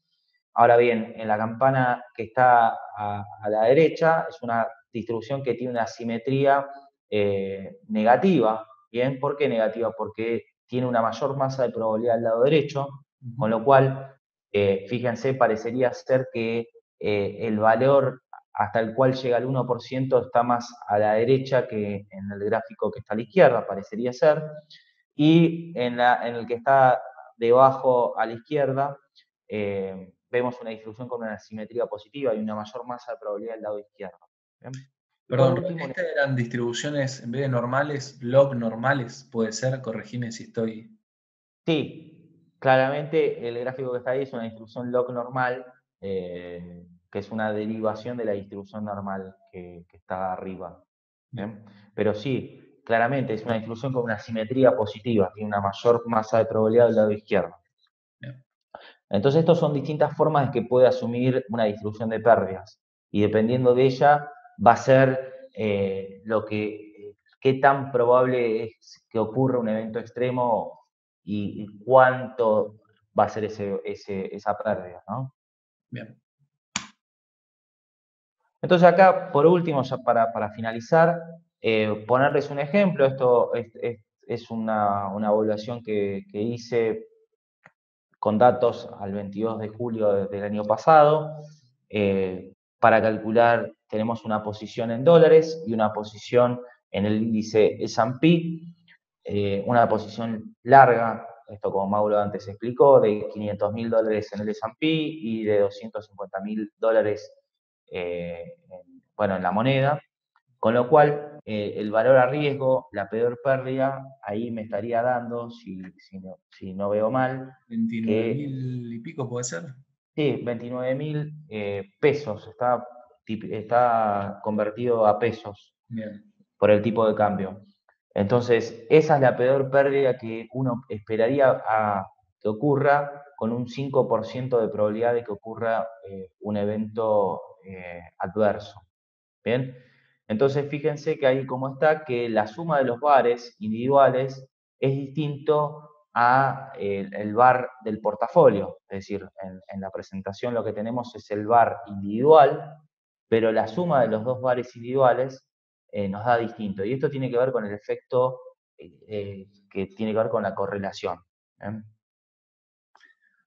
Ahora bien, en la campana que está a la derecha es una distribución que tiene una simetría negativa. ¿Bien? ¿Por qué negativa? Porque tiene una mayor masa de probabilidad al lado derecho, con lo cual, fíjense, parecería ser que el valor hasta el cual llega el 1% está más a la derecha que en el gráfico que está a la izquierda, parecería ser. Y en el que está debajo a la izquierda, vemos una distribución con una simetría positiva y una mayor masa de probabilidad del lado izquierdo. ¿Bien? Perdón, ¿estas eran distribuciones en vez de normales, log normales? Puede ser, corregime si estoy... Sí, claramente el gráfico que está ahí es una distribución log normal, que es una derivación de la distribución normal que está arriba. ¿Bien? Pero sí, claramente es una distribución con una simetría positiva, tiene una mayor masa de probabilidad del lado izquierdo. Bien. Entonces, estas son distintas formas que puede asumir una distribución de pérdidas. Y dependiendo de ella, va a ser qué tan probable es que ocurra un evento extremo y cuánto va a ser esa pérdida, ¿no? Bien. Entonces acá, por último, ya para finalizar, ponerles un ejemplo. Esto es una evaluación que hice con datos al 22 de julio del año pasado. Para calcular, tenemos una posición en dólares y una posición en el índice S&P, una posición larga, esto como Mauro antes explicó, de $500.000 en el S&P y de $250.000 en la moneda, con lo cual el valor a riesgo, la peor pérdida, ahí me estaría dando, si no veo mal, 29.000 y pico puede ser. Sí, 29.000 pesos, está convertido a pesos. Bien. Por el tipo de cambio. Entonces, esa es la peor pérdida que uno esperaría que ocurra con un 5% de probabilidad de que ocurra un evento adverso. ¿Bien? Entonces, fíjense que ahí como está, que la suma de los VARs individuales es distinto a el VAR del portafolio. Es decir, en la presentación lo que tenemos es el VAR individual, pero la suma de los dos VARs individuales nos da distinto. Y esto tiene que ver con el efecto que tiene que ver con la correlación.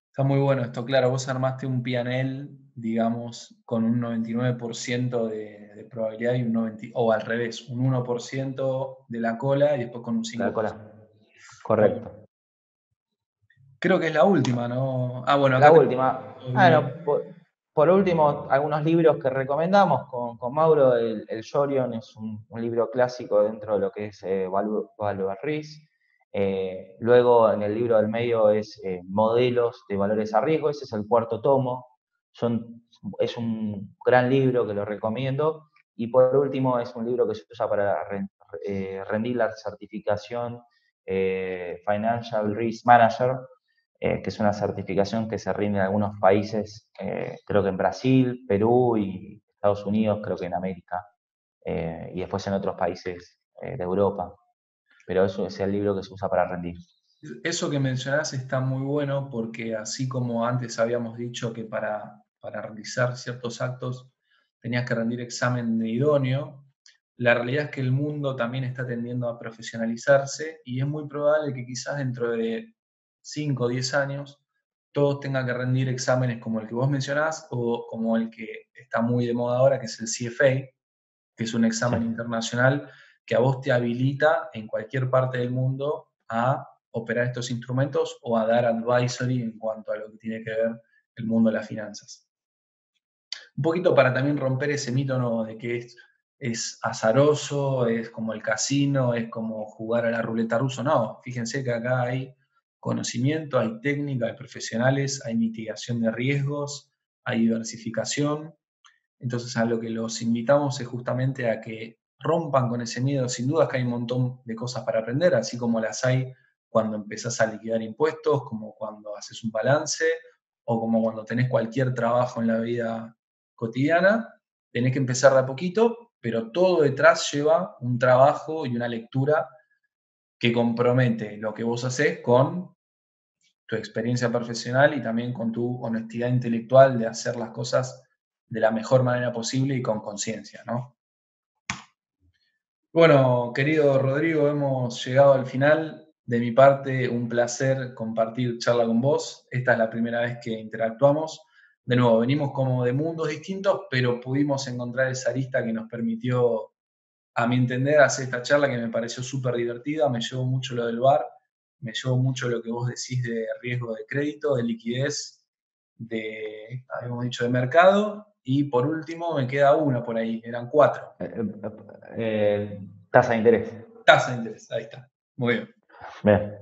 Está muy bueno esto, claro, vos armaste un P&L, digamos, con un 99% de probabilidad y un 90, o al revés, un 1% de la cola y después con un 5%. La cola. Correcto. Bueno, creo que es la última, ¿no? Ah, bueno, acá La tengo última. bien. Por último, algunos libros que recomendamos con Mauro. El Jorion es un libro clásico dentro de lo que es Value at Risk. Luego, en el libro del medio es Modelos de Valores a Riesgo. Ese es el cuarto tomo. Es un gran libro que lo recomiendo. Y por último, es un libro que se usa para rendir la certificación Financial Risk Manager, que es una certificación que se rinde en algunos países, creo que en Brasil, Perú y Estados Unidos, creo que en América, y después en otros países de Europa. Pero eso es el libro que se usa para rendir. Eso que mencionás está muy bueno porque así como antes habíamos dicho que para realizar ciertos actos tenías que rendir examen de idóneo, la realidad es que el mundo también está tendiendo a profesionalizarse y es muy probable que quizás dentro de 5 o 10 años todos tengan que rendir exámenes como el que vos mencionás o como el que está muy de moda ahora, que es el CFA, que es un examen internacional que a vos te habilita en cualquier parte del mundo a operar estos instrumentos o a dar advisory en cuanto a lo que tiene que ver el mundo de las finanzas. Un poquito para también romper ese mito, ¿no?, de que es azaroso, es como el casino, es como jugar a la ruleta rusa. No, fíjense que acá hay conocimiento, hay técnica, hay profesionales, hay mitigación de riesgos, hay diversificación. Entonces, a lo que los invitamos es justamente a que rompan con ese miedo. Sin duda que hay un montón de cosas para aprender, así como las hay cuando empezás a liquidar impuestos, como cuando haces un balance, o como cuando tenés cualquier trabajo en la vida cotidiana. Tenés que empezar de a poquito, pero todo detrás lleva un trabajo y una lectura que compromete lo que vos hacés con tu experiencia profesional y también con tu honestidad intelectual de hacer las cosas de la mejor manera posible y con conciencia, ¿no? Bueno, querido Rodrigo, hemos llegado al final. De mi parte, un placer compartir charla con vos. Esta es la primera vez que interactuamos. De nuevo, venimos como de mundos distintos, pero pudimos encontrar esa arista que nos permitió, a mi entender, hacer esta charla que me pareció súper divertida. Me llevó mucho lo del VAR, me llevó mucho lo que vos decís de riesgo de crédito, de liquidez, habíamos dicho, de mercado. Y por último, me queda una por ahí, eran 4. Tasa de interés. Tasa de interés, ahí está. Muy bien. Bien.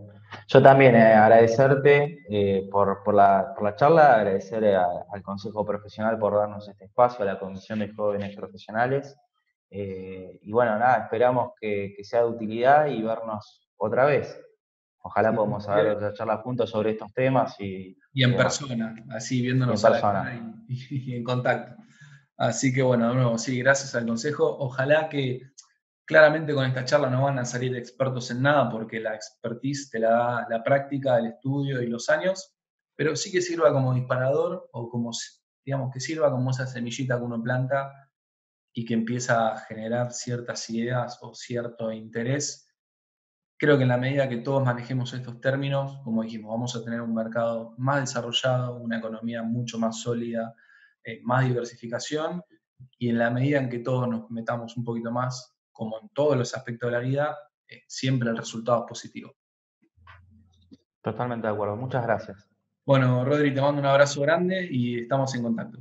Yo también agradecerte por la charla, agradecer al Consejo Profesional por darnos este espacio, a la Comisión de Jóvenes Profesionales. Y bueno, nada, esperamos que sea de utilidad y vernos otra vez. Ojalá podamos haber otra charla juntos sobre estos temas y en demás. persona, así viéndonos Y en a la cara persona. y en contacto. Así que bueno, de nuevo, sí, gracias al consejo. Ojalá que claramente con esta charla no van a salir expertos en nada porque la expertise te la da la práctica, el estudio y los años, pero sí que sirva como disparador o como, digamos, que sirva como esa semillita que uno planta y que empieza a generar ciertas ideas o cierto interés. Creo que en la medida que todos manejemos estos términos, como dijimos, vamos a tener un mercado más desarrollado, una economía mucho más sólida, más diversificación, y en la medida en que todos nos metamos un poquito más, como en todos los aspectos de la vida, siempre el resultado es positivo. Totalmente de acuerdo. Muchas gracias. Bueno, Rodri, te mando un abrazo grande y estamos en contacto.